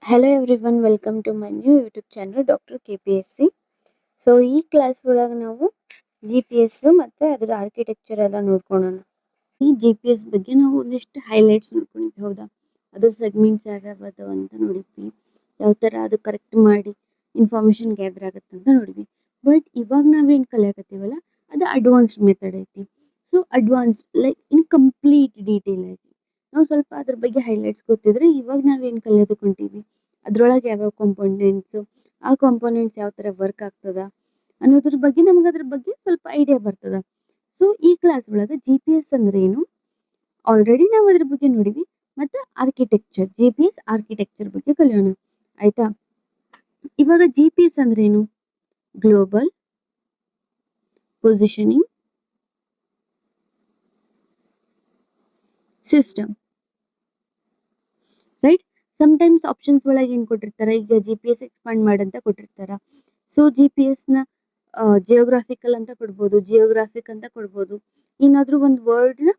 Hello everyone, welcome to my new YouTube channel Dr. KPSC. So ಈ class ಒಳಗೆ ನಾವು GPS ಮತ್ತೆ ಅದರ ಆರ್ಕಿಟೆಕ್ಚರ್ ಎಲ್ಲ ನೋಡ್ಕೊಳ್ಳೋಣ. ಜಿ ಪಿ ಎಸ್ ಬಗ್ಗೆ ನಾವು ಒಂದಿಷ್ಟು ಹೈಲೈಟ್ಸ್ ನೋಡ್ಕೊಂಡಿದ್ವಿ, ಹೌದಾ? ಅದು ಸೆಗ್ಮೆಂಟ್ಸ್ ಯಾವ್ಯಾವ ಅದಾವ ಅಂತ ನೋಡಿದ್ವಿ, ಯಾವ ಥರ ಅದು ಕರೆಕ್ಟ್ ಮಾಡಿ ಇನ್ಫಾರ್ಮೇಷನ್ ಗ್ಯಾದರ್ ಆಗುತ್ತೆ ಅಂತ ನೋಡಿದ್ವಿ. ಬಟ್ ಇವಾಗ ನಾವೇನು ಕಲಿಯಾಕತ್ತೀವಲ್ಲ ಅದು ಅಡ್ವಾನ್ಸ್ಡ್ ಮೆಥಡ್ ಐತಿ. So advanced like in complete detail ಆಗಿ ನಾವು ಸ್ವಲ್ಪ ಅದ್ರ ಬಗ್ಗೆ ಹೈಲೈಟ್ಸ್ ಗೊತ್ತಿದ್ರೆ ಇವಾಗ ನಾವೇನು ಕಲಿಯೋದಕ್ಕೆ ಹೊಂಟೀವಿ, ಅದ್ರೊಳಗೆ ಯಾವ್ಯಾವ ಕಾಂಪೋನೆಂಟ್ಸು, ಆ ಕಾಂಪೋನೆಂಟ್ಸ್ ಯಾವ ಥರ ವರ್ಕ್ ಆಗ್ತದ ಅನ್ನೋದ್ರ ಬಗ್ಗೆ ನಮ್ಗೆ ಅದ್ರ ಬಗ್ಗೆ ಸ್ವಲ್ಪ ಐಡಿಯಾ ಬರ್ತದ. ಸೊ ಈ ಕ್ಲಾಸ್ ಒಳಗೆ ಜಿ ಪಿ ಎಸ್ ಅಂದ್ರೆ ಏನು ಆಲ್ರೆಡಿ ನಾವು ಅದ್ರ ಬಗ್ಗೆ ನೋಡಿವಿ, ಮತ್ತು architecture G P S architecture ಬಗ್ಗೆ ಕಲಿಯೋಣ, ಆಯ್ತಾ? ಇವಾಗ ಜಿ ಪಿ ಎಸ್ ಅಂದ್ರೆ ಏನು? Global positioning system, right? Sometimes options ಒಳಗೆ ಏನು ಕೊಟ್ಟಿರ್ತಾರೆ, ಈಗ ಜಿ ಪಿ ಎಸ್ ಎಕ್ಸ್ಪಾಂಡ್ ಮಾಡಂತ ಕೊಟ್ಟಿರ್ತಾರ. ಸೊ ಜಿ ಪಿ ಎಸ್ನ ಜಿಯೋಗ್ರಾಫಿಕಲ್ ಅಂತ ಕೊಡ್ಬೋದು, ಜಿಯೋಗ್ರಾಫಿಕ್ ಅಂತ ಕೊಡ್ಬೋದು, ಏನಾದರೂ ಒಂದು ವರ್ಡ್ನ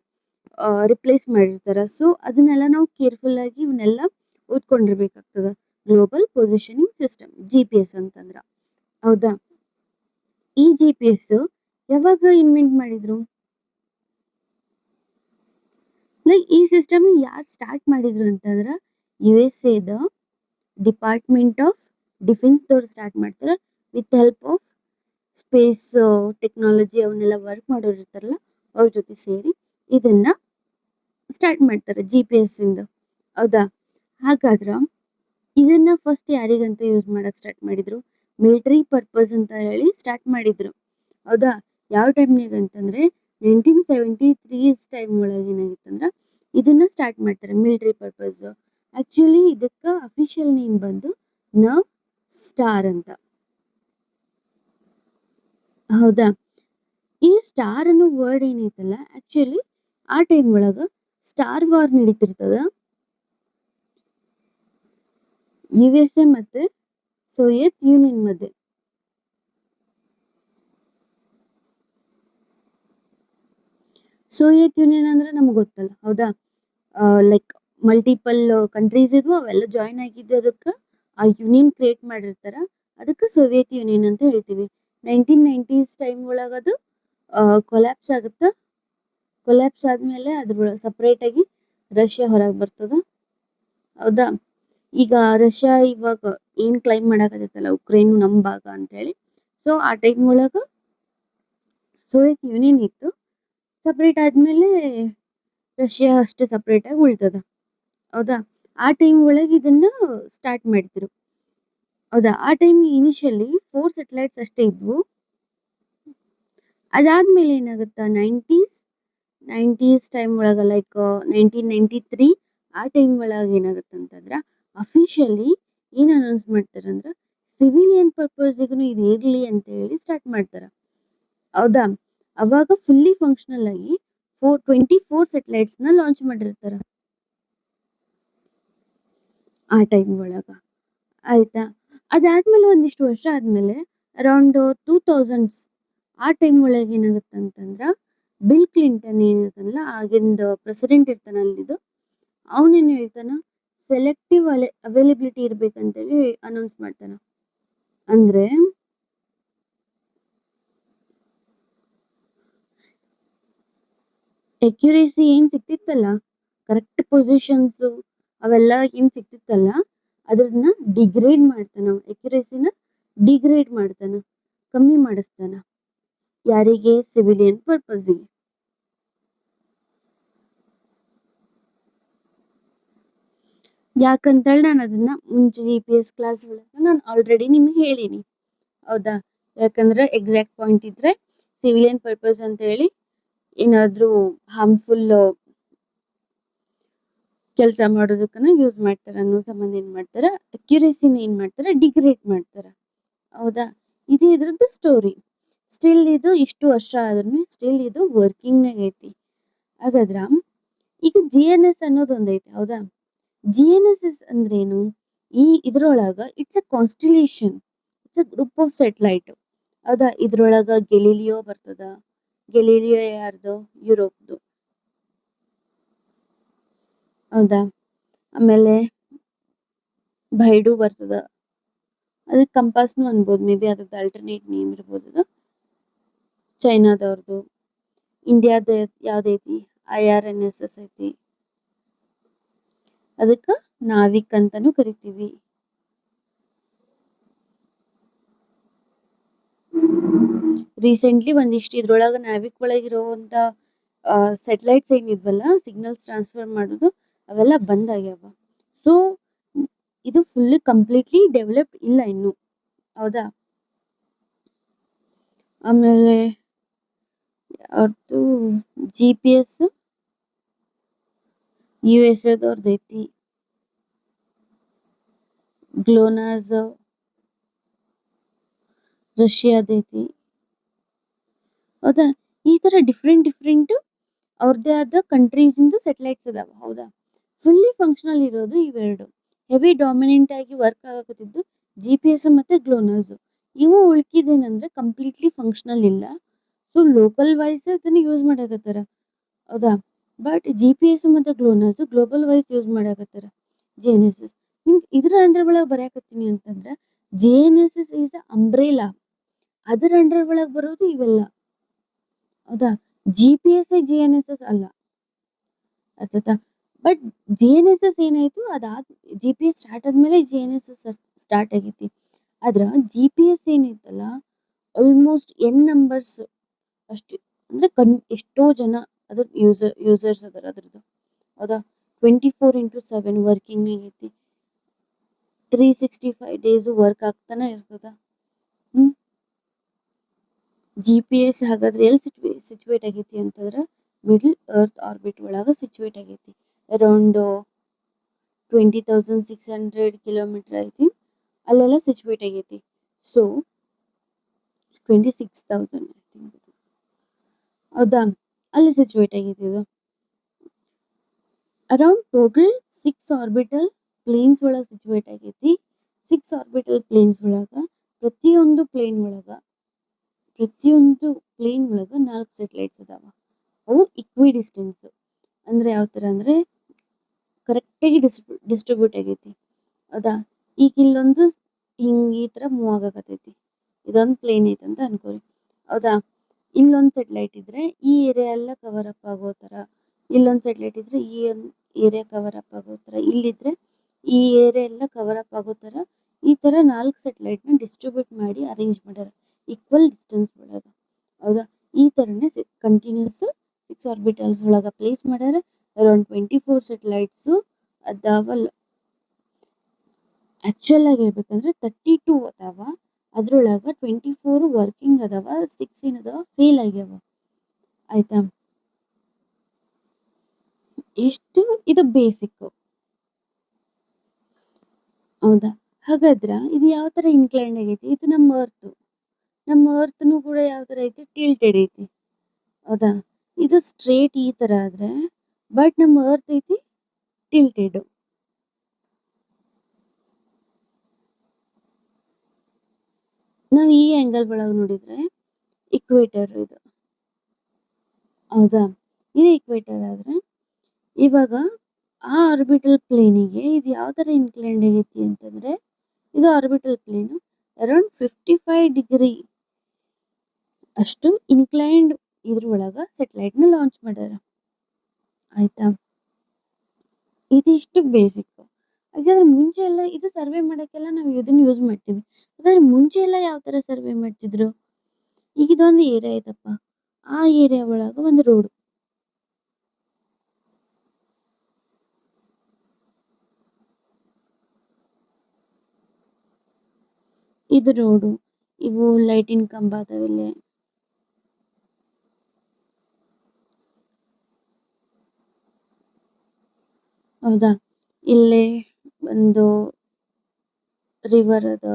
ರಿಪ್ಲೇಸ್ ಮಾಡಿರ್ತಾರ. ಸೊ ಅದನ್ನೆಲ್ಲ ನಾವು ಕೇರ್ಫುಲ್ ಆಗಿ ಇವನ್ನೆಲ್ಲ ಓದ್ಕೊಂಡಿರ್ಬೇಕಾಗ್ತದ. Global positioning system G P S ಅಂತಂದ್ರ, ಹೌದಾ? ಈ ಜಿ ಪಿ ಎಸ್ ಯಾವಾಗ ಇನ್ವೆಂಟ್ ಮಾಡಿದ್ರು? ಲೈಕ್ ಈ ಸಿಸ್ಟಮ್ ಯಾರು ಸ್ಟಾರ್ಟ್ ಮಾಡಿದ್ರು ಅಂತಂದ್ರೆ ಯು ಎಸ್ ಎದ ಡಿಪಾರ್ಟ್ಮೆಂಟ್ ಆಫ್ ಡಿಫೆನ್ಸ್ದವ್ರು ಸ್ಟಾರ್ಟ್ ಮಾಡ್ತಾರೆ, with help of space technology ಅವನ್ನೆಲ್ಲ ವರ್ಕ್ ಮಾಡೋರು ಇರ್ತಾರಲ್ಲ ಅವ್ರ ಜೊತೆ ಸೇರಿ ಇದನ್ನ ಸ್ಟಾರ್ಟ್ ಮಾಡ್ತಾರೆ ಜಿ ಪಿ ಎಸ್ ಇಂದ, ಹೌದಾ? ಹಾಗಾದ್ರೆ ಇದನ್ನ ಫಸ್ಟ್ ಯಾರಿಗಂತ ಯೂಸ್ ಮಾಡಕ್ ಸ್ಟಾರ್ಟ್ ಮಾಡಿದ್ರು? ಮಿಲಿಟರಿ ಪರ್ಪಸ್ ಅಂತ ಹೇಳಿ ಸ್ಟಾರ್ಟ್ ಮಾಡಿದ್ರು, ಹೌದಾ? ಯಾವ ಟೈಮ್ನಾಗ ಅಂತಂದ್ರೆ 1973 ಟೈಮ್ ಒಳಗೆ ಏನಾಗಿತ್ತಂದ್ರೆ ಇದನ್ನ ಸ್ಟಾರ್ಟ್ ಮಾಡ್ತಾರೆ ಮಿಲಿಟರಿ ಪರ್ಪಸ್. ಆಕ್ಚುಲಿ ಇದಕ್ಕ ಅಫಿಷಿಯಲ್ ನೇಮ್ ಬಂದು ನರ್ವ್ ಸ್ಟಾರ್ ಅಂತ, ಹೌದಾ? ಈ ಸ್ಟಾರ್ ಅನ್ನೋ ವರ್ಡ್ ಏನೈತಲ್ಲ, ಆಕ್ಚುಲಿ ಆ ಟೈಮ್ ಒಳಗ ಸ್ಟಾರ್ ವಾರ್ ನಡೀತಿರ್ತದ ಯು ಎಸ್ ಎ ಮತ್ತೆ ಸೋವಿಯತ್ ಯೂನಿಯನ್ ಮಧ್ಯೆ. ಸೋವಿಯತ್ ಯೂನಿಯನ್ ಅಂದ್ರೆ ನಮ್ಗೆ ಗೊತ್ತಲ್ಲ, ಹೌದಾ? ಲೈಕ್ ಮಲ್ಟಿಪಲ್ ಕಂಟ್ರೀಸ್ ಇದ್ವು, ಅವೆಲ್ಲ ಜಾಯಿನ್ ಆಗಿದ್ದು ಅದಕ್ಕೆ ಆ ಯೂನಿಯನ್ ಕ್ರಿಯೇಟ್ ಮಾಡಿರ್ತಾರ, ಅದಕ್ಕೆ ಸೋವಿಯತ್ ಯೂನಿಯನ್ ಅಂತ ಹೇಳ್ತೀವಿ. 1990s ಟೈಮ್ ಒಳಗೆ ಅದು ಕೊಲ್ಯಾಪ್ಸ್ ಆಗುತ್ತೆ. ಕೊಲ್ಯಾಪ್ಸ್ ಆದ್ಮೇಲೆ ಅದ್ರ ಸಪ್ರೇಟ್ ಆಗಿ ರಷ್ಯಾ ಹೊರಗೆ ಬರ್ತದ, ಹೌದಾ? ಈಗ ರಷ್ಯಾ ಇವಾಗ ಏನ್ ಕ್ಲೈಮ್ ಮಾಡಕತ್ತೈತಲ್ಲ ಉಕ್ರೇನ್ ನಮ್ಮ ಭಾಗ ಅಂತ ಹೇಳಿ, ಸೊ ಆ ಟೈಮ್ ಒಳಗ ಸೋವಿಯತ್ ಯೂನಿಯನ್ ಇತ್ತು, ಸಪ್ರೇಟ್ ಆದ್ಮೇಲೆ ರಷ್ಯಾ ಅಷ್ಟೇ ಸಪ್ರೇಟ್ ಆಗಿ ಉಳ್ತದ, ಹೌದಾ? ಆ ಟೈಮ್ ಒಳಗೆ ಇದನ್ನ ಸ್ಟಾರ್ಟ್ ಮಾಡಿದ್ರು, ಹೌದಾ? ಆ ಟೈಮ್ ಇನಿಷಿಯಲಿ 4 ಸ್ಯಾಟಲೈಟ್ಸ್ ಅಷ್ಟೇ ಇದ್ವು. ಅದಾದ್ಮೇಲೆ ಏನಾಗುತ್ತಾ, ನೈಂಟೀಸ್ ಟೈಮ್ ಒಳಗೆ ಲೈಕ್ 1993 ಆ ಟೈಮ್ ಒಳಗೆ ಏನಾಗುತ್ತೆ ಅಂತಂದ್ರೆ ಅಫಿಷಿಯಲಿ ಏನು ಅನೌನ್ಸ್ ಮಾಡ್ತಾರಂದ್ರೆ ಸಿವಿಲಿಯನ್ ಪರ್ಪಸ್ಗೂ ಇದು ಇರಲಿ ಅಂತ ಹೇಳಿ ಸ್ಟಾರ್ಟ್ ಮಾಡ್ತಾರ, ಹೌದಾ? ಅವಾಗ ಫುಲ್ಲಿ ಫಂಕ್ಷನಲ್ ಆಗಿ 24 ಸ್ಯಾಟಲೈಟ್ಸ್ನ ಲಾಂಚ್ ಮಾಡಿರ್ತಾರ ಆ ಟೈಮ್ ಒಳಗ, ಆಯ್ತಾ? ಅದಾದ್ಮೇಲೆ ಒಂದಿಷ್ಟು ವರ್ಷ ಆದ್ಮೇಲೆ ಅರೌಂಡ್ 2000s ಆ ಟೈಮ್ ಒಳಗೆ ಏನಾಗುತ್ತೆ ಅಂತಂದ್ರೆ ಬಿಲ್ ಕ್ಲಿಂಟನ್ ಏನಿರ್ತಾನಲ್ಲ, ಆಗಿಂದ ಪ್ರೆಸಿಡೆಂಟ್ ಇರ್ತಾನ ಅಲ್ಲಿದ್ದು, ಅವನೇನು ಹೇಳ್ತಾನ, ಸೆಲೆಕ್ಟಿವ್ ಅವೈಲಬಿಲಿಟಿ ಇರ್ಬೇಕಂತೇಳಿ ಅನೌನ್ಸ್ ಮಾಡ್ತಾನ. ಅಂದ್ರೆ ಅಕ್ಯುರೇಸಿ ಏನ್ ಸಿಕ್ತಿತ್ತಲ್ಲ, ಕರೆಕ್ಟ್ ಪೊಸಿಷನ್ಸ್ ಅವೆಲ್ಲ ಏನ್ ಸಿಕ್ತಿತ್ತಲ್ಲ ಅದನ್ನ ಡಿಗ್ರೇಡ್ ಮಾಡ್ತಾನ, ಅಕ್ಯುರೇಸಿನ ಡಿಗ್ರೇಡ್ ಮಾಡ್ತಾನ, ಕಮ್ಮಿ ಮಾಡಿಸ್ತಾನ. ಯಾರಿಗೆ? ಸಿವಿಲಿಯನ್ ಪರ್ಪಸ್ಗೆ. ಯಾಕಂತೇಳಿ ನಾನು ಅದನ್ನ ಮುಂಚೆ ಜಿ ಪಿ ಎಸ್ ಕ್ಲಾಸ್ ಒಳಗೆ ನಾನು ಆಲ್ರೆಡಿ ನಿಮ್ಗೆ ಹೇಳೀನಿ, ಹೌದಾ? ಯಾಕಂದ್ರೆ ಎಕ್ಸಾಕ್ಟ್ ಪಾಯಿಂಟ್ ಇದ್ರೆ ಸಿವಿಲಿಯನ್ ಪರ್ಪಸ್ ಅಂತ ಹೇಳಿ ಏನಾದ್ರೂ ಹಾರ್ಮ್ಫುಲ್ ಕೆಲಸ ಮಾಡೋದಕ್ಕನ ಯೂಸ್ ಮಾಡ್ತಾರ ಅನ್ನೋ ಸಂಬಂಧ ಏನ್ ಮಾಡ್ತಾರ, ಅಕ್ಯುರೇಸಿನ ಏನ್ ಮಾಡ್ತಾರ, ಡಿಗ್ರೇಡ್ ಮಾಡ್ತಾರ, ಹೌದಾ? ಇದು ಇದ್ರದ್ದು ಸ್ಟೋರಿ. ಸ್ಟಿಲ್ ಇದು ಇಷ್ಟು ವರ್ಷ ಆದ್ರೂ ಸ್ಟಿಲ್ ಇದು ವರ್ಕಿಂಗ್ನಾಗ ಐತಿ. ಹಾಗಾದ್ರ ಈಗ ಜಿ ಎನ್ ಎಸ್ ಅನ್ನೋದು ಒಂದೈತಿ, ಹೌದಾ? ಜಿ ಎನ್ ಎಸ್ ಎಸ್ ಅಂದ್ರೇನು? ಇದ್ರೊಳಗ it's a constellation, it's a group of satellite, ಹೌದಾ? ಇದ್ರೊಳಗ ಗೆಲಿಲಿಯೋ ಬರ್ತದ. ಗೆಲಿಲಿಯೋ ಯಾರ್ದು? ಯುರೋಪ್ದು, ಹೌದಾ? ಆಮೇಲೆ ಭೈಡು ಬರ್ತದ, ಅದಕ್ಕೆ ಕಂಪಾಸ್ನು ಅನ್ಬೋದು, ಮೇ ಬಿ ಅದ್ರದ್ದು ಅಲ್ಟರ್ನೇಟ್ ನೇಮ್ ಇರ್ಬೋದು ಅದು. ಚೈನಾದವ್ರದ್ದು. ಇಂಡಿಯಾದ ಯಾವ್ದೈತಿ IRNSS ಐತಿ, ಅದಕ್ಕೆ ನಾವಿಕ್ ಅಂತಾನು ಕರಿತೀವಿ. ರೀಸೆಂಟ್ಲಿ ಒಂದಿಷ್ಟು ಇದ್ರೊಳಗ ನಾವಿಕ್ ಒಳಗಿರುವಂತ ಸೆಟಲೈಟ್ಸ್ ಏನಿದ್ವಲ್ಲ, ಸಿಗ್ನಲ್ಸ್ ಟ್ರಾನ್ಸ್ಫರ್ ಮಾಡೋದು, ಅವೆಲ್ಲ ಬಂದ್ ಆಗ್ಯಾವ. ಸೊ ಇದು ಫುಲ್ ಕಂಪ್ಲೀಟ್ಲಿ ಡೆವಲಪ್ ಇಲ್ಲ ಇನ್ನು, ಹೌದಾ. ಆಮೇಲೆ ಅವ್ರದ್ದು GPS USA ಗ್ಲೋನಾಸ್ ರಷ್ಯಾದೈತಿ, ಹೌದಾ. ಈ ತರ ಡಿಫ್ರೆಂಟ್ ಅವ್ರದ್ದೇ ಆದ ಕಂಟ್ರೀಸ್ ಇಂದು ಸೆಟಲೈಟ್ಸ್ ಅದಾವ, ಹೌದಾ. ಫುಲ್ಲಿ ಫಂಕ್ಷನಲ್ ಇರೋದು ಇವೆರಡು. ಹೆವಿ ಡಾಮಿನೆಂಟ್ ಆಗಿ ವರ್ಕ್ ಆಗಕತ್ತಿದ್ದು GPS ಮತ್ತೆ ಗ್ಲೋನಾಸ್. ಇವು ಉಳ್ಕಿದೇನಂದ್ರೆ ಕಂಪ್ಲೀಟ್ಲಿ ಫಂಕ್ಷನಲ್ ಇಲ್ಲ. ಸೊ ಲೋಕಲ್ ವೈಸ್ ಅದನ್ನ ಯೂಸ್ ಮಾಡಕತ್ತಾರ, ಹೌದಾ. ಬಟ್ GPS ಮತ್ತೆ ಗ್ಲೋನಾಸ್ ಗ್ಲೋಬಲ್ ವೈಸ್ ಯೂಸ್ ಮಾಡಕತ್ತಾರ. GNSS ಮೀನ್ಸ್ ಇದ್ರ ಅಂಡರ್ ಒಳಗೆ ಬರೆಯಕತ್ತೀನಿ ಅಂತಂದ್ರೆ GNSS ಈಸ್ ಅಂಬ್ರೇಲಾ, ಅದರ ಅಂಡರ್ ಒಳಗೆ ಬರೋದು ಇವೆಲ್ಲ, ಹೌದಾ. GPS GNSS ಅಲ್ಲ, ಅರ್ಥಾಯ್ತಾ. ಬಟ್ GNSS ಏನಾಯ್ತು, GPS ಸ್ಟಾರ್ಟ್ ಆದ್ಮೇಲೆ GNSS ಸ್ಟಾರ್ಟ್ ಆಗೈತಿ. ಆದ್ರ GPS ಏನೈತಲ್ಲ, ಆಲ್ಮೋಸ್ಟ್ ನಂಬರ್ಸ್ ಅಷ್ಟು, ಅಂದ್ರೆ ಎಷ್ಟೋ ಜನ ಅದ್ರ ಯೂಸರ್ಸ್ ಅದಾರ ಅದ್ರದ್ದು, ಹೌದಾ. 24x7 ವರ್ಕಿಂಗ್ ಐತಿ, 365 ಡೇಸ್ ವರ್ಕ್ ಆಗ್ತಾನೆ ಇರ್ತದ. GPS ಹಾಗಾದ್ರೆ ಎಲ್ಲಿ ಸಿಚುವೇಟ್ ಆಗೈತಿ ಅಂತಂದ್ರೆ ಮಿಡಲ್ ಅರ್ತ್ ಆರ್ಬಿಟ್ ಒಳಗ ಸಿಚುವೇಟ್ ಆಗೈತಿ. ಅರೌಂಡ್ 20,600 ಕಿಲೋಮೀಟರ್ ಐತಿ, ಅಲ್ಲೆಲ್ಲ ಸಿಚುವೇಟ್ ಆಗೈತಿ. ಸೊ 26,000 ಹೌದಾ, ಅಲ್ಲಿ ಸಿಚುವೇಟ್ ಆಗೈತಿ ಇದು. ಅರೌಂಡ್ ಟೋಟಲ್ 6 ಆರ್ಬಿಟಲ್ ಪ್ಲೇನ್ಸ್ ಒಳಗೆ ಸಿಚುವೇಟ್ ಆಗೈತಿ. 6 ಆರ್ಬಿಟಲ್ ಪ್ಲೇನ್ಸ್ ಒಳಗ ಪ್ರತಿಯೊಂದು ಪ್ಲೇನ್ ಒಳಗ 4 ಸೆಟಲೈಟ್ಸ್ ಅದಾವ. ಅವು ಇಕ್ವಿ ಡಿಸ್ಟೆನ್ಸ್, ಅಂದ್ರೆ ಯಾವ ತರ ಅಂದ್ರೆ ಕರೆಕ್ಟಾಗಿ ಡಿಸ್ಟ್ರಿಬ್ಯೂಟ್ ಆಗೈತಿ, ಹೌದಾ. ಈಗ ಇಲ್ಲೊಂದು ಹಿಂಗ್ ಈ ತರ ಮೂವ್ ಆಗಕತ್ತೈತಿ, ಇದೊಂದು ಪ್ಲೇನ್ ಐತೆ ಅಂತ ಅನ್ಕೋರಿ, ಹೌದಾ. ಇಲ್ಲೊಂದು ಸೆಟಲೈಟ್ ಇದ್ರೆ ಈ ಏರಿಯಾ ಎಲ್ಲ ಕವರ್ ಅಪ್ ಆಗೋ ತರ, ಇಲ್ಲೊಂದು ಸೆಟಲೈಟ್ ಇದ್ರೆ ಈ ಏರಿಯಾ ಕವರ್ ಅಪ್ ಆಗೋ ತರ, ಇಲ್ಲಿದ್ರೆ ಈ ಏರಿಯಾ ಎಲ್ಲ ಕವರ್ ಅಪ್ ಆಗೋ ತರ, ಈ ತರ 4 ಸೆಟಲೈಟ್ ನ ಡಿಸ್ಟ್ರಿಬ್ಯೂಟ್ ಮಾಡಿ ಅರೇಂಜ್ ಮಾಡ್ಯಾರ ಈಕ್ವಲ್ ಡಿಸ್ಟೆನ್ಸ್ ಒಳಗ, ಹೌದಾ. ಈ ತರನೇ ಕಂಟಿನ್ಯೂಸ್ 6 ಆರ್ಬಿಟಲ್ಸ್ ಒಳಗ ಪ್ಲೇಸ್ ಮಾಡ್ಯಾರ. ಅರೌಂಡ್ 24 ಸೆಟಲೈಟ್ಸ್ ಅದಾವಲ್ಲ. ಆಕ್ಚುಯಲ್ ಆಗಿ ಹೇಳ್ಬೇಕಂದ್ರೆ 32 ಅದಾವ, ಅದ್ರೊಳಗ 24 ವರ್ಕಿಂಗ್ ಅದಾವ, 6 ಏನದಾವ ಫೇಲ್ ಆಗ್ಯಾವ, ಆಯ್ತಾ. ಎಷ್ಟು ಇದು ಬೇಸಿಕ್, ಹೌದಾ. ಹಾಗಾದ್ರ ಇದು ಯಾವ ತರ ಇನ್ಕ್ಲೈಂಡ್ ಆಗೈತಿ, ಇದು ನಮ್ಮ ಅರ್ತ್ನು ಕೂಡ ಯಾವ ತರ ಐತಿ, ಟಿಲ್ಟೆಡ್ ಐತಿ, ಹೌದಾ. ಇದು ಸ್ಟ್ರೇಟ್ ಈ ತರ ಆದ್ರೆ, ಬಟ್ ನಮ್ಮ ಅರ್ತ್ ಐತಿ ಟಿಲ್ಟೆಡ್. ನಾವ್ ಈ ಆಂಗಲ್ ಒಳಗೆ ನೋಡಿದ್ರೆ ಇಕ್ವೇಟರ್ ಇದು, ಹೌದಾ. ಇದು ಇಕ್ವೇಟರ್ ಆದ್ರೆ ಇವಾಗ ಆ ಆರ್ಬಿಟಲ್ ಪ್ಲೇನಿಗೆ ಇದು ಯಾವ ತರ ಇನ್ಕ್ಲೈಂಡ್ ಆಗೈತಿ ಅಂತಂದ್ರೆ, ಇದು ಆರ್ಬಿಟಲ್ ಪ್ಲೇನ್ ಅರೌಂಡ್ 55 ಡಿಗ್ರಿ ಅಷ್ಟು ಇನ್ಕ್ಲೈಂಡ್ ಇದ್ರೊಳಗ ಸೆಟಲೈಟ್ ನ ಲಾಂಚ್ ಮಾಡ್ಯಾರ, ಆಯ್ತಾ. ಇದಿಷ್ಟು ಬೇಸಿಕ್. ಹಾಗಾದ್ರೆ ಮುಂಚೆ ಎಲ್ಲ ಇದು ಸರ್ವೆ ಮಾಡಕ್ಕೆಲ್ಲ ನಾವು ಇದನ್ನ ಯೂಸ್ ಮಾಡ್ತೀವಿ. ಹಾಗಾದ್ರೆ ಮುಂಚೆ ಎಲ್ಲ ಯಾವ ತರ ಸರ್ವೆ ಮಾಡ್ತಿದ್ರು, ಈಗ ಇದೊಂದು ಏರಿಯಾ ಐತಪ್ಪ, ಆ ಏರಿಯಾ ಒಳಗ ಒಂದು ರೋಡ್, ಇದು ರೋಡು, ಇವು ಲೈಟಿನ್ ಕಂಬ ಅದಾವಿಲ್ಲಿ, ಹೌದಾ. ಇಲ್ಲೇ ಒಂದು ರಿವರ್ ಅದ,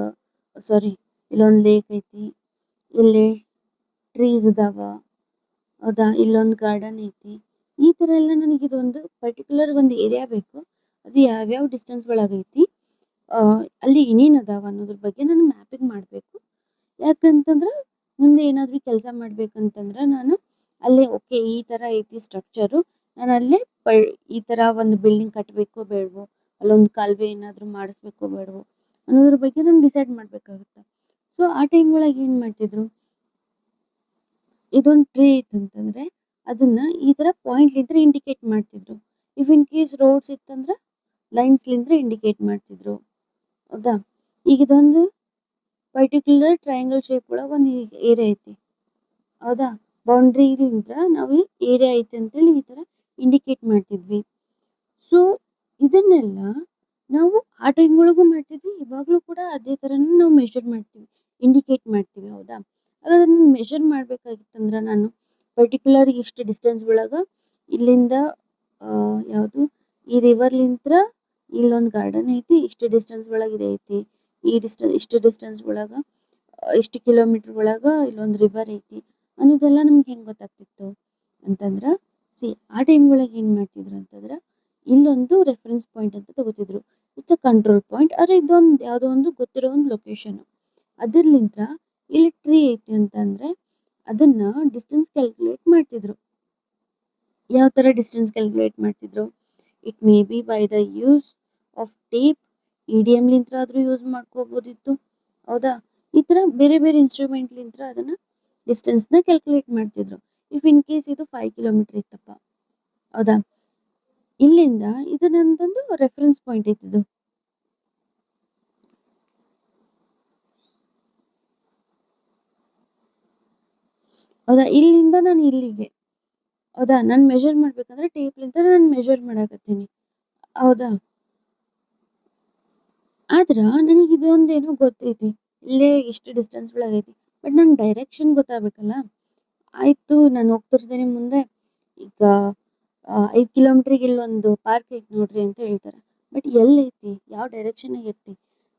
ಸಾರಿ ಇಲ್ಲೊಂದು ಲೇಕ್ ಐತಿ, ಇಲ್ಲಿ ಟ್ರೀಸ್ ಅದಾವ, ಹೌದಾ. ಇಲ್ಲೊಂದು ಗಾರ್ಡನ್ ಐತಿ. ಈ ತರ ಎಲ್ಲ ನನಗೆ ಇದೊಂದು ಪರ್ಟಿಕ್ಯುಲರ್ ಒಂದು ಏರಿಯಾ ಬೇಕು, ಅದು ಯಾವ್ಯಾವ ಡಿಸ್ಟೆನ್ಸ್ ಒಳಗೈತಿ, ಅಲ್ಲಿ ಏನೇನ್ ಅದಾವ ಅನ್ನೋದ್ರ ಬಗ್ಗೆ ನಾನು ಮ್ಯಾಪಿಂಗ್ ಮಾಡಬೇಕು. ಯಾಕಂತಂದ್ರೆ ಮುಂದೆ ಏನಾದ್ರೂ ಕೆಲಸ ಮಾಡ್ಬೇಕಂತಂದ್ರೆ ನಾನು ಅಲ್ಲೇ ಓಕೆ ಈ ತರ ಐತಿ ಸ್ಟ್ರಕ್ಚರು, ನಾನು ಅಲ್ಲೇ ಈ ತರ ಒಂದು ಬಿಲ್ಡಿಂಗ್ ಕಟ್ಟಬೇಕು ಬೇಡವೋ, ಅಲ್ಲೊಂದು ಕಾಲುವೆ ಏನಾದರೂ ಮಾಡಿಸ್ಬೇಕೋ ಬೇಡವೋ ಅನ್ನೋದ್ರ ಬಗ್ಗೆ ನಾನು ಡಿಸೈಡ್ ಮಾಡಬೇಕಾಗುತ್ತೆ. ಸೊ ಆ ಟೈಮ್ ಒಳಗೆ ಏನು ಮಾಡ್ತಿದ್ರು, ಇದೊಂದು ಟ್ರೀ ಇತ್ತಂತಂದ್ರೆ ಅದನ್ನ ಈ ಥರ ಪಾಯಿಂಟ್ಲಿಂದ ಇಂಡಿಕೇಟ್ ಮಾಡ್ತಿದ್ರು. ಇಫ್ ಇನ್ ಕೇಸ್ ರೋಡ್ಸ್ ಇತ್ತಂದ್ರೆ ಲೈನ್ಸ್ಲಿಂದ ಇಂಡಿಕೇಟ್ ಮಾಡ್ತಿದ್ರು. ಹೌದಾ? ಈಗ ಇದೊಂದು ಪರ್ಟಿಕ್ಯುಲರ್ ಟ್ರಯಾಂಗಲ್ ಶೇಪ್ ಒಳಗೆ ಒಂದು ಏರಿಯಾ ಐತಿ. ಹೌದಾ? ಬೌಂಡ್ರಿಲಿಂದ ನಾವು ಏರಿಯಾ ಐತಿ ಅಂತೇಳಿ ಈ ಥರ ಇಂಡಿಕೇಟ್ ಮಾಡ್ತಿದ್ವಿ. ಸೊ ಇದನ್ನೆಲ್ಲ ನಾವು ಆ ಟೈಮ್ ಒಳಗೂ ಮಾಡ್ತಿದ್ವಿ, ಇವಾಗಲೂ ಕೂಡ ಅದೇ ಥರನೇ ನಾವು ಮೆಷರ್ ಮಾಡ್ತೀವಿ, ಇಂಡಿಕೇಟ್ ಮಾಡ್ತೀವಿ. ಹೌದಾ? ಹಾಗಾದ್ರೆ ನಾನು ಮೆಷರ್ ಮಾಡಬೇಕಾಗಿತ್ತಂದ್ರೆ ನಾನು ಪರ್ಟಿಕ್ಯುಲರ್ ಇಷ್ಟು ಡಿಸ್ಟೆನ್ಸ್ ಒಳಗೆ ಇಲ್ಲಿಂದ ಯಾವುದು ಈ ರಿವರ್ಲಿಂತ್ರ ಇಲ್ಲೊಂದು ಗಾರ್ಡನ್ ಐತಿ, ಇಷ್ಟು ಡಿಸ್ಟೆನ್ಸ್ ಒಳಗೆ ಇದೆ ಐತಿ, ಇಷ್ಟು ಡಿಸ್ಟೆನ್ಸ್ ಒಳಗೆ ಇಷ್ಟು ಕಿಲೋಮೀಟ್ರ್ ಒಳಗೆ ಇಲ್ಲೊಂದು ರಿವರ್ ಐತಿ ಅನ್ನೋದೆಲ್ಲ ನಮ್ಗೆ ಹೆಂಗೆ ಗೊತ್ತಾಗ್ತಿತ್ತು ಅಂತಂದ್ರೆ, ಆ ಟೈಮ್ ಒಳಗೆ ಏನು ಮಾಡ್ತಿದ್ರು ಅಂತಂದ್ರೆ ಇಲ್ಲೊಂದು ರೆಫರೆನ್ಸ್ ಪಾಯಿಂಟ್ ಅಂತ ತಗೋತಿದ್ರು. It's a control point. ಆದರೆ ಇದೊಂದು ಯಾವುದೋ ಒಂದು ಗೊತ್ತಿರೋ ಒಂದು ಲೊಕೇಶನ್. ಅದರ್ಲಿಂತ್ರ ಇಲ್ಲಿ ಟ್ರೀ ಐತಿ ಅಂತಂದ್ರೆ ಅದನ್ನ ಡಿಸ್ಟೆನ್ಸ್ ಕ್ಯಾಲ್ಕುಲೇಟ್ ಮಾಡ್ತಿದ್ರು. ಯಾವ ಥರ ಡಿಸ್ಟೆನ್ಸ್ ಕ್ಯಾಲ್ಕುಲೇಟ್ ಮಾಡ್ತಿದ್ರು? It may be by the use of tape, ಇಡಿಎಮ್ಲಿಂತ್ರ ಆದರೂ ಯೂಸ್ ಮಾಡ್ಕೋಬೋದಿತ್ತು. ಹೌದಾ? ಈ ಥರ ಬೇರೆ ಬೇರೆ ಇನ್ಸ್ಟ್ರೂಮೆಂಟ್ಲಿಂತ್ರ ಅದನ್ನು ಡಿಸ್ಟೆನ್ಸ್ನ ಕ್ಯಾಲ್ಕುಲೇಟ್ ಮಾಡ್ತಿದ್ರು. ಇಫ್ ಇನ್ ಕೇಸ್ ಇದು 5 ಕಿಲೋಮೀಟ್ರ್ ಇತ್ತಪ್ಪ. ಹೌದಾ? ಇಲ್ಲಿಂದ ಇದು ನಂದೊಂದು ರೆಫರೆನ್ಸ್ ಪಾಯಿಂಟ್ ಐತಿದು. ಹೌದಾ? ಇಲ್ಲಿಂದ ನಾನು ಇಲ್ಲಿಗೆ. ಹೌದಾ? ನಾನು ಮೆಷರ್ ಮಾಡ್ಬೇಕಂದ್ರೆ ಟೇಪ್ಲಿಂದ ನಾನು ಮೆಷರ್ ಮಾಡಾಕತ್ತೀನಿ. ಹೌದಾ? ಆದ್ರೆ ನನಗೆ ಇದೊಂದೇನೋ ಗೊತ್ತೈತಿ, ಇಲ್ಲೇ ಇಷ್ಟು ಡಿಸ್ಟೆನ್ಸ್ ಒಳಗೈತಿ. ಬಟ್ ನಂಗೆ ಡೈರೆಕ್ಷನ್ ಗೊತ್ತಾಗಬೇಕಲ್ಲ. ಆಯಿತು, ನಾನು ಹೋಗ್ತಿರ್ತೀನಿ ಮುಂದೆ. ಈಗ 5 ಕಿಲೋಮೀಟ್ರಿಗೆ ಇಲ್ಲೊಂದು ಪಾರ್ಕ್ ಐತಿ ನೋಡ್ರಿ ಅಂತ ಹೇಳ್ತಾರೆ. ಬಟ್ ಎಲ್ಲೈತಿ, ಯಾವ ಡೈರೆಕ್ಷನಾಗ ಐತಿ,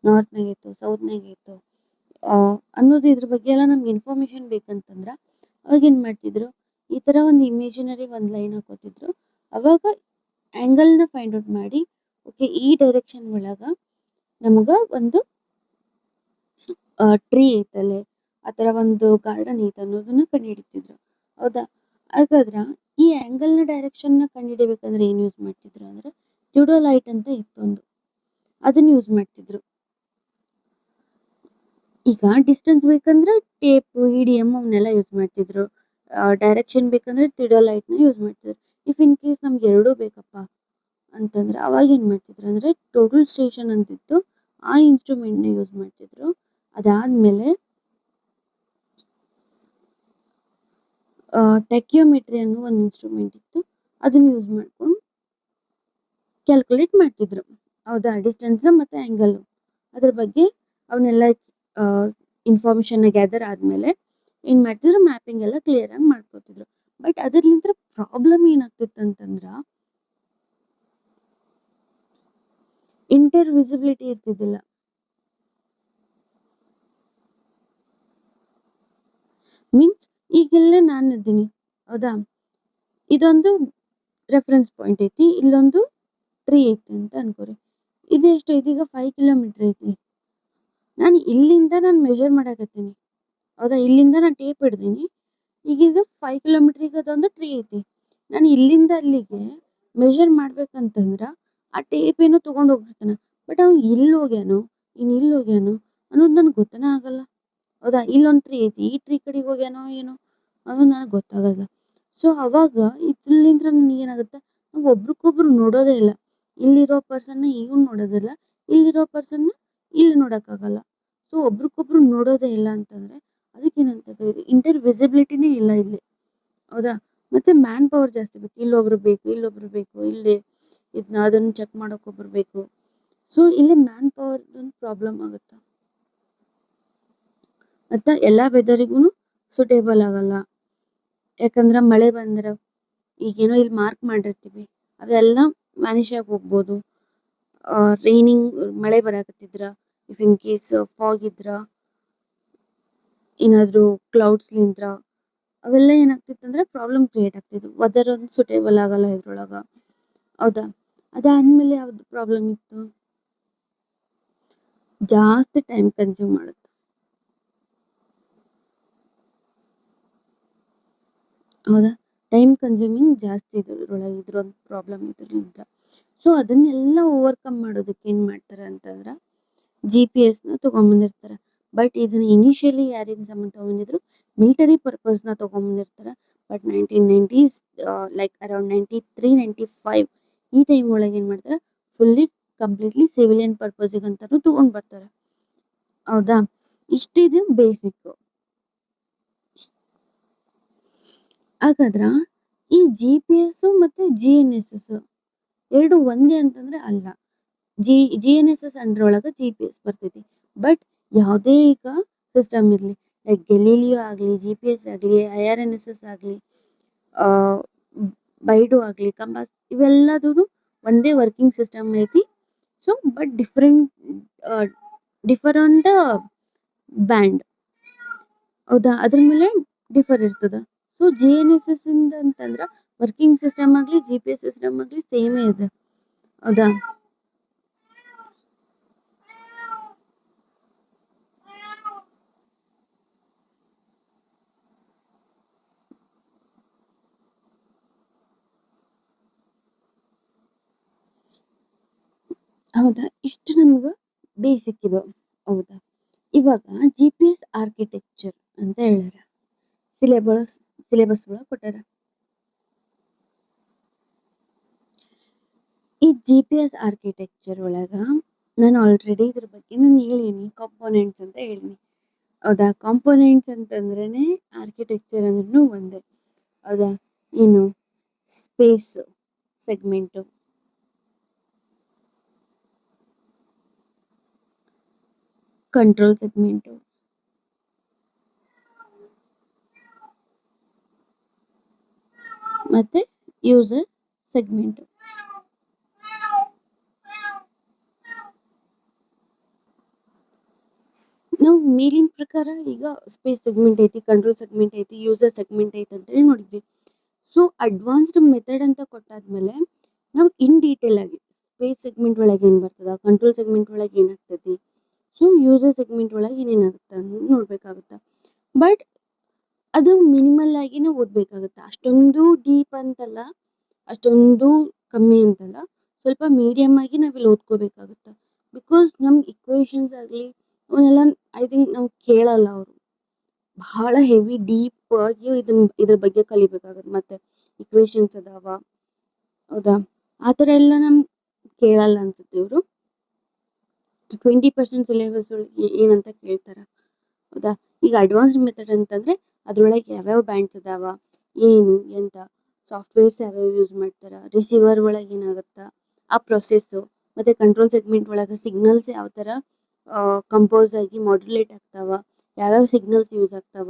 ನಾರ್ತ್ನಾಗ ಐತೋ ಸೌತ್ನಾಗ ಐತೋ ಅನ್ನೋದು ಇದ್ರ ಬಗ್ಗೆ ಎಲ್ಲ ನಮ್ಗೆ ಇನ್ಫಾರ್ಮೇಷನ್ ಬೇಕಂತಂದ್ರೆ ಅವಾಗ ಏನು ಮಾಡ್ತಿದ್ರು, ಈ ಥರ ಒಂದು ಇಮೇಜಿನರಿ ಒಂದು ಲೈನ್ ಹಾಕೋತಿದ್ರು. ಅವಾಗ ಆ್ಯಂಗಲ್ನ ಫೈಂಡ್ ಔಟ್ ಮಾಡಿ, ಓಕೆ ಈ ಡೈರೆಕ್ಷನ್ ಒಳಗೆ ನಮಗೆ ಒಂದು ಟ್ರೀ ಐತಲ್ಲೇ, ಆ ಥರ ಒಂದು ಗಾರ್ಡನ್ ಐತೆ ಅನ್ನೋದನ್ನ ಕಂಡುಹಿಡಿತಿದ್ರು. ಹೌದಾ? ಹಾಗಾದ್ರೆ ಈ ಆ್ಯಂಗಲ್ನ ಡೈರೆಕ್ಷನ್ನ ಕಂಡುಹಿಡಿಬೇಕಂದ್ರೆ ಏನು ಯೂಸ್ ಮಾಡ್ತಿದ್ರು ಅಂದ್ರೆ ಥಿಯೋಡೊಲೈಟ್ ಅಂತ ಇತ್ತು ಒಂದು, ಅದನ್ನು ಯೂಸ್ ಮಾಡ್ತಿದ್ರು. ಈಗ ಡಿಸ್ಟೆನ್ಸ್ ಬೇಕಂದ್ರೆ ಟೇಪು, ಇಡಿಎಮ್ ಅವನ್ನೆಲ್ಲ ಯೂಸ್ ಮಾಡ್ತಿದ್ರು. ಡೈರೆಕ್ಷನ್ ಬೇಕಂದ್ರೆ ಥಿಯೋಡೊಲೈಟ್ನ ಯೂಸ್ ಮಾಡ್ತಿದ್ರು. ಇಫ್ ಇನ್ ಕೇಸ್ ನಮ್ಗೆ ಎರಡೂ ಬೇಕಪ್ಪ ಅಂತಂದ್ರೆ ಅವಾಗ ಏನು ಮಾಡ್ತಿದ್ರು ಅಂದರೆ ಟೋಟಲ್ ಸ್ಟೇಷನ್ ಅಂತಿತ್ತು, ಆ ಇನ್ಸ್ಟ್ರೂಮೆಂಟ್ನ ಯೂಸ್ ಮಾಡ್ತಿದ್ರು. ಅದಾದಮೇಲೆ ಟೆಕ್ಯೋಮೆಟ್ರಿ ಅನ್ನೋ ಒಂದು ಇನ್ಸ್ಟ್ರೂಮೆಂಟ್ ಇತ್ತು, ಅದನ್ನು ಯೂಸ್ ಮಾಡ್ಕೊಂಡು ಕ್ಯಾಲ್ಕುಲೇಟ್ ಮಾಡ್ತಿದ್ರು. ಹೌದಾ? ಡಿಸ್ಟೆನ್ಸ್ ಮತ್ತು ಆ್ಯಂಗಲ್ಲು ಅದ್ರ ಬಗ್ಗೆ ಅವನ್ನೆಲ್ಲ ಇನ್ಫಾರ್ಮೇಷನ್ನ ಗ್ಯಾದರ್ ಆದಮೇಲೆ ಏನು ಮಾಡ್ತಿದ್ರು, ಮ್ಯಾಪಿಂಗ್ ಎಲ್ಲ ಕ್ಲಿಯರಾಗಿ ಮಾಡ್ಕೋತಿದ್ರು. ಬಟ್ ಅದರ್ಲಿಂದ ಪ್ರಾಬ್ಲಮ್ ಏನಾಗ್ತಿತ್ತು ಅಂತಂದ್ರೆ ಇಂಟರ್ ವಿಸಿಬಿಲಿಟಿ ಇರ್ತಿದ್ದಿಲ್ಲ. ಮೀನ್ಸ್ ಈಗೆಲ್ಲ ನಾನು ಇದ್ದೀನಿ. ಹೌದಾ? ಇದೊಂದು ರೆಫರೆನ್ಸ್ ಪಾಯಿಂಟ್ ಐತಿ, ಇಲ್ಲೊಂದು ಟ್ರೀ ಐತಿ ಅಂತ ಅನ್ಕೋರಿ. ಇದು ಎಷ್ಟು ಐತಿ, ಈಗ 5 ಕಿಲೋಮೀಟ್ರ್ ಐತಿ. ನಾನು ಇಲ್ಲಿಂದ ನಾನು ಮೆಷರ್ ಮಾಡಾಕತ್ತೀನಿ. ಹೌದಾ? ಇಲ್ಲಿಂದ ನಾನು ಟೇಪ್ ಹಿಡ್ದೀನಿ. ಈಗೀಗ 5 ಕಿಲೋಮೀಟ್ರಿಗೆ ಅದೊಂದು ಟ್ರೀ ಐತಿ. ನಾನು ಇಲ್ಲಿಂದ ಅಲ್ಲಿಗೆ ಮೆಷರ್ ಮಾಡ್ಬೇಕಂತಂದ್ರೆ ಆ ಟೇಪ್ ಏನೋ ತೊಗೊಂಡು ಹೋಗ್ಬಿಡ್ತಾನೆ. ಬಟ್ ಅವ್ನು ಇಲ್ಲಿ ಹೋಗ್ಯಾನೋ ಇಲ್ಲಿ ಹೋಗ್ಯಾನೋ ಅನ್ನೋದು ನನಗೆ ಗೊತ್ತನೇ ಆಗಲ್ಲ. ಹೌದಾ? ಇಲ್ಲೊಂದು ಟ್ರೀ ಐತಿ, ಈ ಟ್ರೀ ಕಡೆಗೆ ಹೋಗ್ಯಾನೋ ಏನೋ ಅನ್ನೋದು ನನಗೆ ಗೊತ್ತಾಗಲ್ಲ. ಸೊ ಅವಾಗ ಇದ್ರಲಿಂದ ನನಗೇನಾಗುತ್ತೆ, ನಾವು ಒಬ್ರಿಗೊಬ್ರು ನೋಡೋದೇ ಇಲ್ಲ. ಇಲ್ಲಿರೋ ಪರ್ಸನ್ನ ಇವ್ನು ನೋಡೋದಿಲ್ಲ, ಇಲ್ಲಿರೋ ಪರ್ಸನ್ನ ಇಲ್ಲಿ ನೋಡೋಕ್ಕಾಗಲ್ಲ. ಸೊ ಒಬ್ರಿಗೊಬ್ರು ನೋಡೋದೇ ಇಲ್ಲ ಅಂತಂದರೆ ಅದಕ್ಕೇನಂತ ಕರೀತೀವಿ, ಇಂಟರ್ ವಿಸಿಬಿಲಿಟಿನೇ ಇಲ್ಲ ಇಲ್ಲಿ. ಹೌದಾ? ಮತ್ತು ಮ್ಯಾನ್ ಪವರ್ ಜಾಸ್ತಿ ಬೇಕು, ಇಲ್ಲೊಬ್ರು ಬೇಕು, ಇಲ್ಲೊಬ್ರು ಬೇಕು, ಇಲ್ಲಿ ಇದನ್ನ ಅದನ್ನು ಚೆಕ್ ಮಾಡೋಕ್ಕೊಬ್ರು ಬೇಕು. ಸೊ ಇಲ್ಲಿ ಮ್ಯಾನ್ ಪವರ್ ಒಂದು ಪ್ರಾಬ್ಲಮ್ ಆಗುತ್ತೆ. ಮತ್ತು ಎಲ್ಲ ವೆದರಿಗೂ ಸೂಟೇಬಲ್ ಆಗಲ್ಲ. ಯಾಕಂದ್ರೆ ಮಳೆ ಬಂದ್ರೆ ಈಗೇನೋ ಇಲ್ಲಿ ಮಾರ್ಕ್ ಮಾಡಿರ್ತೀವಿ, ಅದೆಲ್ಲ ವ್ಯಾನಿಷ್ ಆಗಿ ಹೋಗ್ಬೋದು. ರೈನಿಂಗ್, ಮಳೆ ಬರಾಕತ್ತಿದ್ರ, ಇಫ್ ಇನ್ ಕೇಸ್ ಫಾಗ್ ಇದ್ರೆ, ಏನಾದರೂ ಕ್ಲೌಡ್ಸ್ಲಿಂತ್ರ ಅವೆಲ್ಲ ಏನಾಗ್ತಿತ್ತಂದ್ರೆ ಪ್ರಾಬ್ಲಮ್ ಕ್ರಿಯೇಟ್ ಆಗ್ತಿದ್ವು. ವೆದರ್ ಒಂದು ಸೂಟೇಬಲ್ ಆಗಲ್ಲ ಇದ್ರೊಳಗೆ. ಹೌದಾ? ಅದಾದಮೇಲೆ ಯಾವುದು ಪ್ರಾಬ್ಲಮ್ ಇತ್ತು, ಜಾಸ್ತಿ ಟೈಮ್ ಕನ್ಸ್ಯೂಮ್ ಮಾಡುತ್ತೆ. ಹೌದಾ? ಟೈಮ್ ಕನ್ಸ್ಯೂಮಿಂಗ್ ಜಾಸ್ತಿ ಇದ್ರೊಳಗೆ, ಇದ್ರೊಂದು ಪ್ರಾಬ್ಲಮ್ ಇದ್ರಲಿಂದ. ಸೊ ಅದನ್ನೆಲ್ಲ ಓವರ್ಕಮ್ ಮಾಡೋದಕ್ಕೆ ಏನು ಮಾಡ್ತಾರೆ ಅಂತಂದ್ರೆ GPS ತಗೊಂಬಂದಿರ್ತಾರೆ. ಬಟ್ ಇದನ್ನ ಇನಿಷಿಯಲಿ ಯಾರಿಂದ ಸಂಬಂಧ ತಗೊಂಡಿದ್ರು, ಮಿಲಿಟರಿ ಪರ್ಪಸ್ನ ತಗೊಂಬಂದಿರ್ತಾರೆ. ಬಟ್ 1990s ಲೈಕ್ ಅರೌಂಡ್ 93 95 ಈ ಟೈಮ್ ಒಳಗೆ ಏನು ಮಾಡ್ತಾರೆ, ಫುಲ್ಲಿ ಕಂಪ್ಲೀಟ್ಲಿ ಸಿವಿಲಿಯನ್ ಪರ್ಪಸ್ಗೆ ಅಂತಾನು ತಗೊಂಡ್ ಬರ್ತಾರೆ. ಹೌದಾ, ಇಷ್ಟಿದು ಬೇಸಿಕ್. ಹಾಗಾದ್ರ ಈ GPS ಮತ್ತೆ GNSS ಎರಡು ಒಂದೇ ಅಂತಂದ್ರೆ ಅಲ್ಲ. GNSS ಅಂಡರ್ ಒಳಗೆ GPS ಬರ್ತೈತಿ. ಬಟ್ ಯಾವುದೇ ಈಗ ಸಿಸ್ಟಮ್ ಇರಲಿ, ಲೈಕ್ ಗೆಲೀಲಿಯೋ ಆಗಲಿ, GPS ಆಗಲಿ, IRNSS ಆಗಲಿ, ಬೈಡು ಆಗಲಿ, ಕಂಬಾಸ್, ಇವೆಲ್ಲದೂ ಒಂದೇ ವರ್ಕಿಂಗ್ ಸಿಸ್ಟಮ್ ಐತಿ. So but differ on the band. ಹೌದಾ, ಅದ್ರ ಮೇಲೆ ಡಿಫರ್ ಇರ್ತದ. ಸೊ GNSS ಇಂದ ಅಂತಂದ್ರ ವರ್ಕಿಂಗ್ ಸಿಸ್ಟಮ್ ಆಗಲಿ, GPS ಸಿಸ್ಟಮ್ ಆಗಲಿ ಸೇಮೇ ಇದೆ. ಹೌದಾ, ಹೌದಾ, ಇಷ್ಟು ನಮ್ಗೆ ಬೇಸಿಕ್ ಇದು. ಹೌದಾ, ಇವಾಗ GPS ಆರ್ಕಿಟೆಕ್ಚರ್ ಅಂತ ಹೇಳ್ಯಾರ, ಸಿಲೆಬಸ್ ಒಳಗೆ ಕೊಟ್ಟಾರ. ಈ GPS ಆರ್ಕಿಟೆಕ್ಚರ್ ಒಳಗ ನಾನು ಆಲ್ರೆಡಿ ಇದ್ರ ಬಗ್ಗೆ ನಾನು ಹೇಳೀನಿ, ಕಾಂಪೋನೆಂಟ್ಸ್ ಅಂತ ಹೇಳೀನಿ. ಹೌದಾ, ಕಾಂಪೋನೆಂಟ್ಸ್ ಅಂತಂದ್ರೇನೆ ಆರ್ಕಿಟೆಕ್ಚರ್ ಅಂದ್ರೂ ಒಂದೇ. ಹೌದಾ, ಏನು ಸ್ಪೇಸ್ ಸೆಗ್ಮೆಂಟು, ಕಂಟ್ರೋಲ್ ಸೆಗ್ಮೆಂಟು, ಮತ್ತೆ ಯೂಸರ್ ಸೆಗ್ಮೆಂಟು. ನಾವು ಮೇಲಿನ ಪ್ರಕಾರ ಈಗ ಸ್ಪೇಸ್ ಸೆಗ್ಮೆಂಟ್ ಐತಿ, ಕಂಟ್ರೋಲ್ ಸೆಗ್ಮೆಂಟ್ ಐತಿ, ಯೂಸರ್ ಸೆಗ್ಮೆಂಟ್ ಐತಿ ಅಂತೇಳಿ ನೋಡಿದ್ವಿ. ಸೊ ಅಡ್ವಾನ್ಸ್ಡ್ ಮೆಥಡ್ ಅಂತ ಕೊಟ್ಟಾದ್ಮೇಲೆ ನಾವು ಇನ್ ಡೀಟೇಲ್ ಆಗಿ ಸ್ಪೇಸ್ ಸೆಗ್ಮೆಂಟ್ ಒಳಗೆ ಏನು ಬರ್ತದ, ಕಂಟ್ರೋಲ್ ಸೆಗ್ಮೆಂಟ್ ಒಳಗೆ ಏನಾಗ್ತೈತಿ, ಸೊ ಯೂಸರ್ ಸೆಗ್ಮೆಂಟ್ ಒಳಗೆ ಏನೇನಾಗುತ್ತೆ ಅಂತ ನೋಡ್ಬೇಕಾಗುತ್ತೆ. ಬಟ್ ಅದು ಮಿನಿಮಲ್ ಆಗಿನೇ ಓದ್ಬೇಕಾಗುತ್ತೆ, ಅಷ್ಟೊಂದು ಡೀಪ್ ಅಂತಲ್ಲ, ಅಷ್ಟೊಂದು ಕಮ್ಮಿ ಅಂತಲ್ಲ, ಸ್ವಲ್ಪ ಮೀಡಿಯಮ್ ಆಗಿ ನಾವಿಲ್ಲಿ ಓದ್ಕೋಬೇಕಾಗುತ್ತೆ. ಬಿಕಾಸ್ ನಮ್ಗೆ ಇಕ್ವೇಶನ್ಸ್ ಆಗಲಿ ಅವನ್ನೆಲ್ಲ ಐ ಥಿಂಕ್ ನಾವು ಕೇಳಲ್ಲ, ಅವರು ಬಹಳ ಹೆವಿ ಡೀಪ್ ಆಗಿ ಇದ್ರ ಬಗ್ಗೆ ಕಲಿಬೇಕಾಗುತ್ತೆ. ಮತ್ತೆ ಇಕ್ವೇಶನ್ಸ್ ಅದಾವ, ಹೌದಾ, ಆ ಥರ ಎಲ್ಲ ನಮ್ಗೆ ಕೇಳಲ್ಲ ಅನ್ಸುತ್ತೆ. ಇವರು 20% ಸಿಲೆಬಸ್ ಏನಂತ ಕೇಳ್ತಾರ. ಹೌದಾ, ಈಗ ಅಡ್ವಾನ್ಸ್ಡ್ ಮೆಥಡ್ ಅಂತಂದ್ರೆ ಅದ್ರೊಳಗೆ ಯಾವ್ಯಾವ ಬ್ಯಾಂಡ್ಸ್ ಅದಾವ, ಏನು ಎಂತ ಸಾಫ್ಟ್ವೇರ್ಸ್ ಯಾವ್ಯಾವ ಯೂಸ್ ಮಾಡ್ತಾರ, ರಿಸೀವರ್ ಒಳಗೆ ಏನಾಗುತ್ತಾ ಆ ಪ್ರೊಸೆಸ್ಸು, ಮತ್ತೆ ಕಂಟ್ರೋಲ್ ಸೆಗ್ಮೆಂಟ್ ಒಳಗೆ ಸಿಗ್ನಲ್ಸ್ ಯಾವ ಥರ ಕಂಪೋಸ್ ಆಗಿ ಮಾಡ್ಯುಲೇಟ್ ಆಗ್ತಾವ, ಯಾವ್ಯಾವ ಸಿಗ್ನಲ್ಸ್ ಯೂಸ್ ಆಗ್ತಾವ.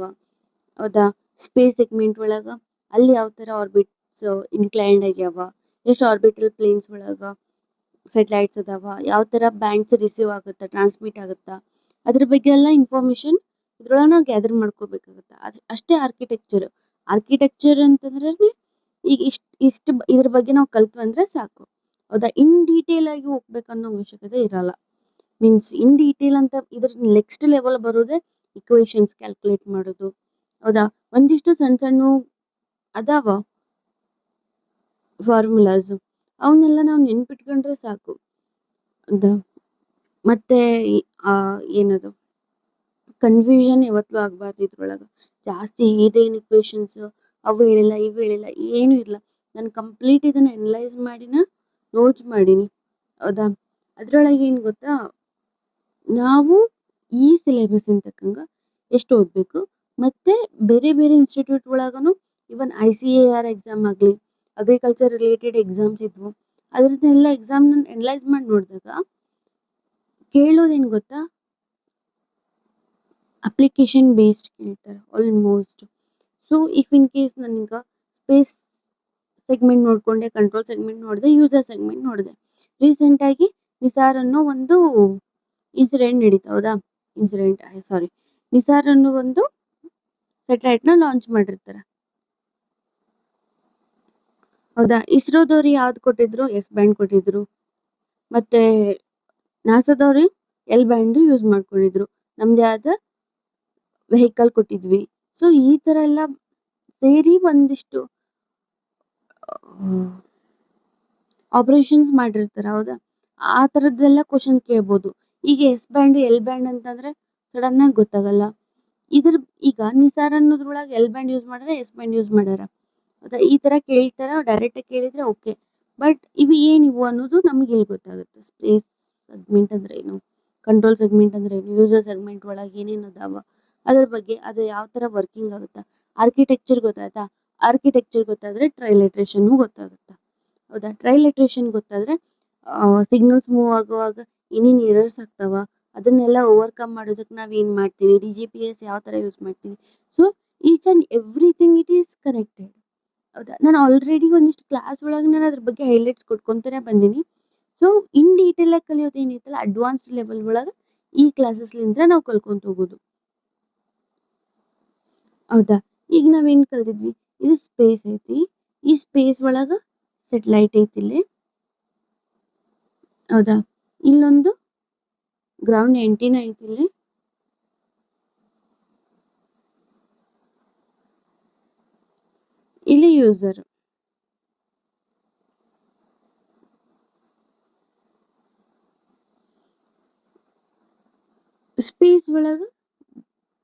ಹೌದಾ, ಸ್ಪೇಸ್ ಸೆಗ್ಮೆಂಟ್ ಒಳಗೆ ಅಲ್ಲಿ ಯಾವ ಥರ ಆರ್ಬಿಟ್ಸ್ ಇನ್ಕ್ಲೈನ್ಡ್ ಆಗ್ಯಾವ, ಎಷ್ಟು ಆರ್ಬಿಟಲ್ ಪ್ಲೇನ್ಸ್ ಒಳಗೆ ಸೆಟಲೈಟ್ಸ್ ಅದಾವ, ಯಾವ ಥರ ಬ್ಯಾಂಡ್ಸ್ ರಿಸೀವ್ ಆಗುತ್ತಾ, ಟ್ರಾನ್ಸ್ಮಿಟ್ ಆಗುತ್ತಾ, ಅದ್ರ ಬಗ್ಗೆ ಎಲ್ಲ ಇನ್ಫಾರ್ಮೇಶನ್ ಇದ್ರೊಳಗೆ ನಾವು ಗ್ಯಾದರ್ ಮಾಡ್ಕೋಬೇಕಾಗುತ್ತೆ. ಅಷ್ಟೇ ಆರ್ಕಿಟೆಕ್ಚರ್ ಅಂತಂದ್ರೆ ಈಗ ಇಷ್ಟು ಇದ್ರ ಬಗ್ಗೆ ನಾವು ಕಲ್ತ್ವಿ ಅಂದ್ರೆ ಸಾಕು. ಹೌದಾ, ಇನ್ ಡೀಟೇಲ್ ಆಗಿ ಹೋಗ್ಬೇಕನ್ನೋ ಅವಶ್ಯಕತೆ ಇರಲ್ಲ. ಮೀನ್ಸ್ ಇನ್ ಡೀಟೇಲ್ ಅಂತ ಇದ್ರ ನೆಕ್ಸ್ಟ್ ಲೆವೆಲ್ ಬರೋದೇ ಇಕ್ವೇಶನ್ಸ್ ಕ್ಯಾಲ್ಕುಲೇಟ್ ಮಾಡೋದು. ಹೌದಾ, ಒಂದಿಷ್ಟು ಸಣ್ಣ ಸಣ್ಣ ಅದಾವ ಫಾರ್ಮುಲಾಸ್, ಅವನ್ನೆಲ್ಲ ನಾವು ನೆನ್ಪಿಟ್ಕೊಂಡ್ರೆ ಸಾಕು. ಮತ್ತೆ ಏನದು ಕನ್ಫ್ಯೂಷನ್ ಯಾವತ್ತೂ ಆಗಬಾರ್ದು ಇದ್ರೊಳಗೆ. ಜಾಸ್ತಿ ಇದೇನು ಇಕ್ವೇಶನ್ಸ್ ಅವು ಹೇಳಿಲ್ಲ ಇವು ಹೇಳಿಲ್ಲ ಏನೂ ಇಲ್ಲ. ನಾನು ಕಂಪ್ಲೀಟ್ ಇದನ್ನು ಅನಲೈಸ್ ಮಾಡಿನ ನೋಟ್ಸ್ ಮಾಡೀನಿ. ಹೌದಾ, ಅದ್ರೊಳಗೆ ಏನು ಗೊತ್ತಾ, ನಾವು ಈ ಸಿಲೆಬಸ್ಸಿನ ತಕ್ಕಂಗೆ ಎಷ್ಟು ಓದಬೇಕು, ಮತ್ತು ಬೇರೆ ಬೇರೆ ಇನ್ಸ್ಟಿಟ್ಯೂಟ್ ಒಳಗೂ ಇವನ್ ICAR ಎಕ್ಸಾಮ್ ಆಗಲಿ, ಅಗ್ರಿಕಲ್ಚರ್ ರಿಲೇಟೆಡ್ ಎಕ್ಸಾಮ್ಸ್ ಇದ್ವು, ಅದ್ರದ್ದೆಲ್ಲ ಎಕ್ಸಾಮ್ನ ಅನಲೈಸ್ ಮಾಡಿ ನೋಡಿದಾಗ ಕೇಳೋದೇನು ಗೊತ್ತಾ, ಅಪ್ಲಿಕೇಶನ್ ಬೇಸ್ಡ್ ಕೇಳ್ತಾರೆ almost. So if in case ನನಗೆ ಸ್ಪೇಸ್ ಸೆಗ್ಮೆಂಟ್ ನೋಡಿಕೊಂಡೆ, ಕಂಟ್ರೋಲ್ ಸೆಗ್ಮೆಂಟ್ ನೋಡಿದೆ, ಯೂಸರ್ ಸೆಗ್ಮೆಂಟ್ ನೋಡಿದೆ, ರೀಸೆಂಟಾಗಿ ನಿಸಾರ್ ಅನ್ನೋ ಒಂದು ಇನ್ಸಿಡೆಂಟ್ ನಡೀತಾ. ಹೌದಾ, ನಿಸಾರ್ ಅನ್ನೋ ಒಂದು ಸ್ಯಾಟಲೈಟ್ನ ಲಾಂಚ್ ಮಾಡಿರ್ತಾರೆ. ಹೌದಾ, ಇಸ್ರೋದವ್ರು ಯಾವ್ದು ಕೊಟ್ಟಿದ್ರು, ಎಸ್ ಬ್ಯಾಂಡ್ ಕೊಟ್ಟಿದ್ರು, ಮತ್ತೆ ನಾಸಾದವ್ರು ಎಲ್ ಬ್ಯಾಂಡ್ ಯೂಸ್ ಮಾಡ್ಕೊಂಡಿದ್ರು, ನಮ್ದು ಯಾವ್ದು ವೆಹಿಕಲ್ ಕೊಟ್ಟಿದ್ವಿ. ಸೊ ಈ ಥರ ಎಲ್ಲ ಸೇರಿ ಒಂದಿಷ್ಟು ಆಪರೇಷನ್ಸ್ ಮಾಡಿರ್ತಾರ ಹೌದಾ, ಆ ಥರದ್ದೆಲ್ಲ ಕ್ವಶನ್ ಕೇಳ್ಬೋದು. ಈಗ ಎಸ್ ಬ್ಯಾಂಡ್ ಎಲ್ ಬ್ಯಾಂಡ್ ಅಂತಂದ್ರೆ ಸಡನ್ ಆಗಿ ಗೊತ್ತಾಗಲ್ಲ. ಇದ್ರ ಈಗ ನಿಸಾರ್ ಅನ್ನೋದ್ರೊಳಗೆ ಎಲ್ ಬ್ಯಾಂಡ್ ಯೂಸ್ ಮಾಡ್ಯಾರ, ಎಸ್ ಬ್ಯಾಂಡ್ ಯೂಸ್ ಮಾಡ್ಯಾರ ಹೌದಾ, ಈ ತರ ಕೇಳ್ತಾರ. ಡೈರೆಕ್ಟ್ ಆಗಿ ಕೇಳಿದ್ರೆ ಓಕೆ, ಬಟ್ ಇವು ಏನಿವು ಅನ್ನೋದು ನಮಗೆ ಇಲ್ಲಿ ಗೊತ್ತಾಗುತ್ತೆ. ಸ್ಪೇಸ್ ಸೆಗ್ಮೆಂಟ್ ಅಂದ್ರೆ ಏನು, ಕಂಟ್ರೋಲ್ ಸೆಗ್ಮೆಂಟ್ ಅಂದ್ರೆ ಏನು, ಯೂಸರ್ ಸೆಗ್ಮೆಂಟ್ ಒಳಗೆ ಏನೇನು ಅದಾವ ಅದ್ರ ಬಗ್ಗೆ, ಅದು ಯಾವ ತರ ವರ್ಕಿಂಗ್ ಆಗುತ್ತಾ, ಆರ್ಕಿಟೆಕ್ಚರ್ ಗೊತ್ತಾಯ್ತಾ, ಆರ್ಕಿಟೆಕ್ಚರ್ ಗೊತ್ತಾದ್ರೆ ಟ್ರೈಲಿಟ್ರೇಷನ್ ಗೊತ್ತಾಗುತ್ತಾ ಹೌದಾ. ಟ್ರೈಲಿಟ್ರೇಷನ್ ಗೊತ್ತಾದ್ರೆ ಸಿಗ್ನಲ್ಸ್ ಮೂವ್ ಆಗುವಾಗ ಏನೇನು ಎರರ್ಸ್ ಆಗ್ತಾವ ಅದನ್ನೆಲ್ಲ ಓವರ್ಕಮ್ ಮಾಡೋದಕ್ಕೆ ನಾವ್ ಏನ್ ಮಾಡ್ತೀವಿ, DGPS ಯಾವ ತರ ಯೂಸ್ ಮಾಡ್ತೀವಿ. So each and everything it is connected ಹೌದಾ. ನಾನು ಆಲ್ರೆಡಿ ಒಂದಿಷ್ಟು ಕ್ಲಾಸ್ ಒಳಗೆ ನಾನು ಅದ್ರ ಬಗ್ಗೆ ಹೈಲೈಟ್ಸ್ ಕೊಟ್ಕೊಂತಾನೆ ಬಂದೀನಿ. ಸೊ ಇನ್ ಡೀಟೇಲ್ ಆಗಿ ಕಲಿಯೋದು ಏನೈತಲ್ಲ ಅಡ್ವಾನ್ಸ್ಡ್ ಲೆವೆಲ್ ಒಳಗೆ ಈ ಕ್ಲಾಸಸ್ಲಿಂದ ನಾವು ಕಲ್ಕೊಂತ ಹೋಗೋದು ಹೌದಾ. ಈಗ ನಾವೇನ್ ಕಲ್ತಿದ್ವಿ, ಇದು ಸ್ಪೇಸ್ ಐತಿ, ಈ ಸ್ಪೇಸ್ ಒಳಗ ಸೆಟಲೈಟ್ ಐತಿ ಇಲ್ಲಿ ಹೌದಾ, ಇಲ್ಲೊಂದು ಗ್ರೌಂಡ್ ಎಂಟಿನ ಐತಿ ಇಲ್ಲಿ, ಇಲ್ಲಿ ಯೂಸರ್. ಸ್ಪೇಸ್ ಒಳಗ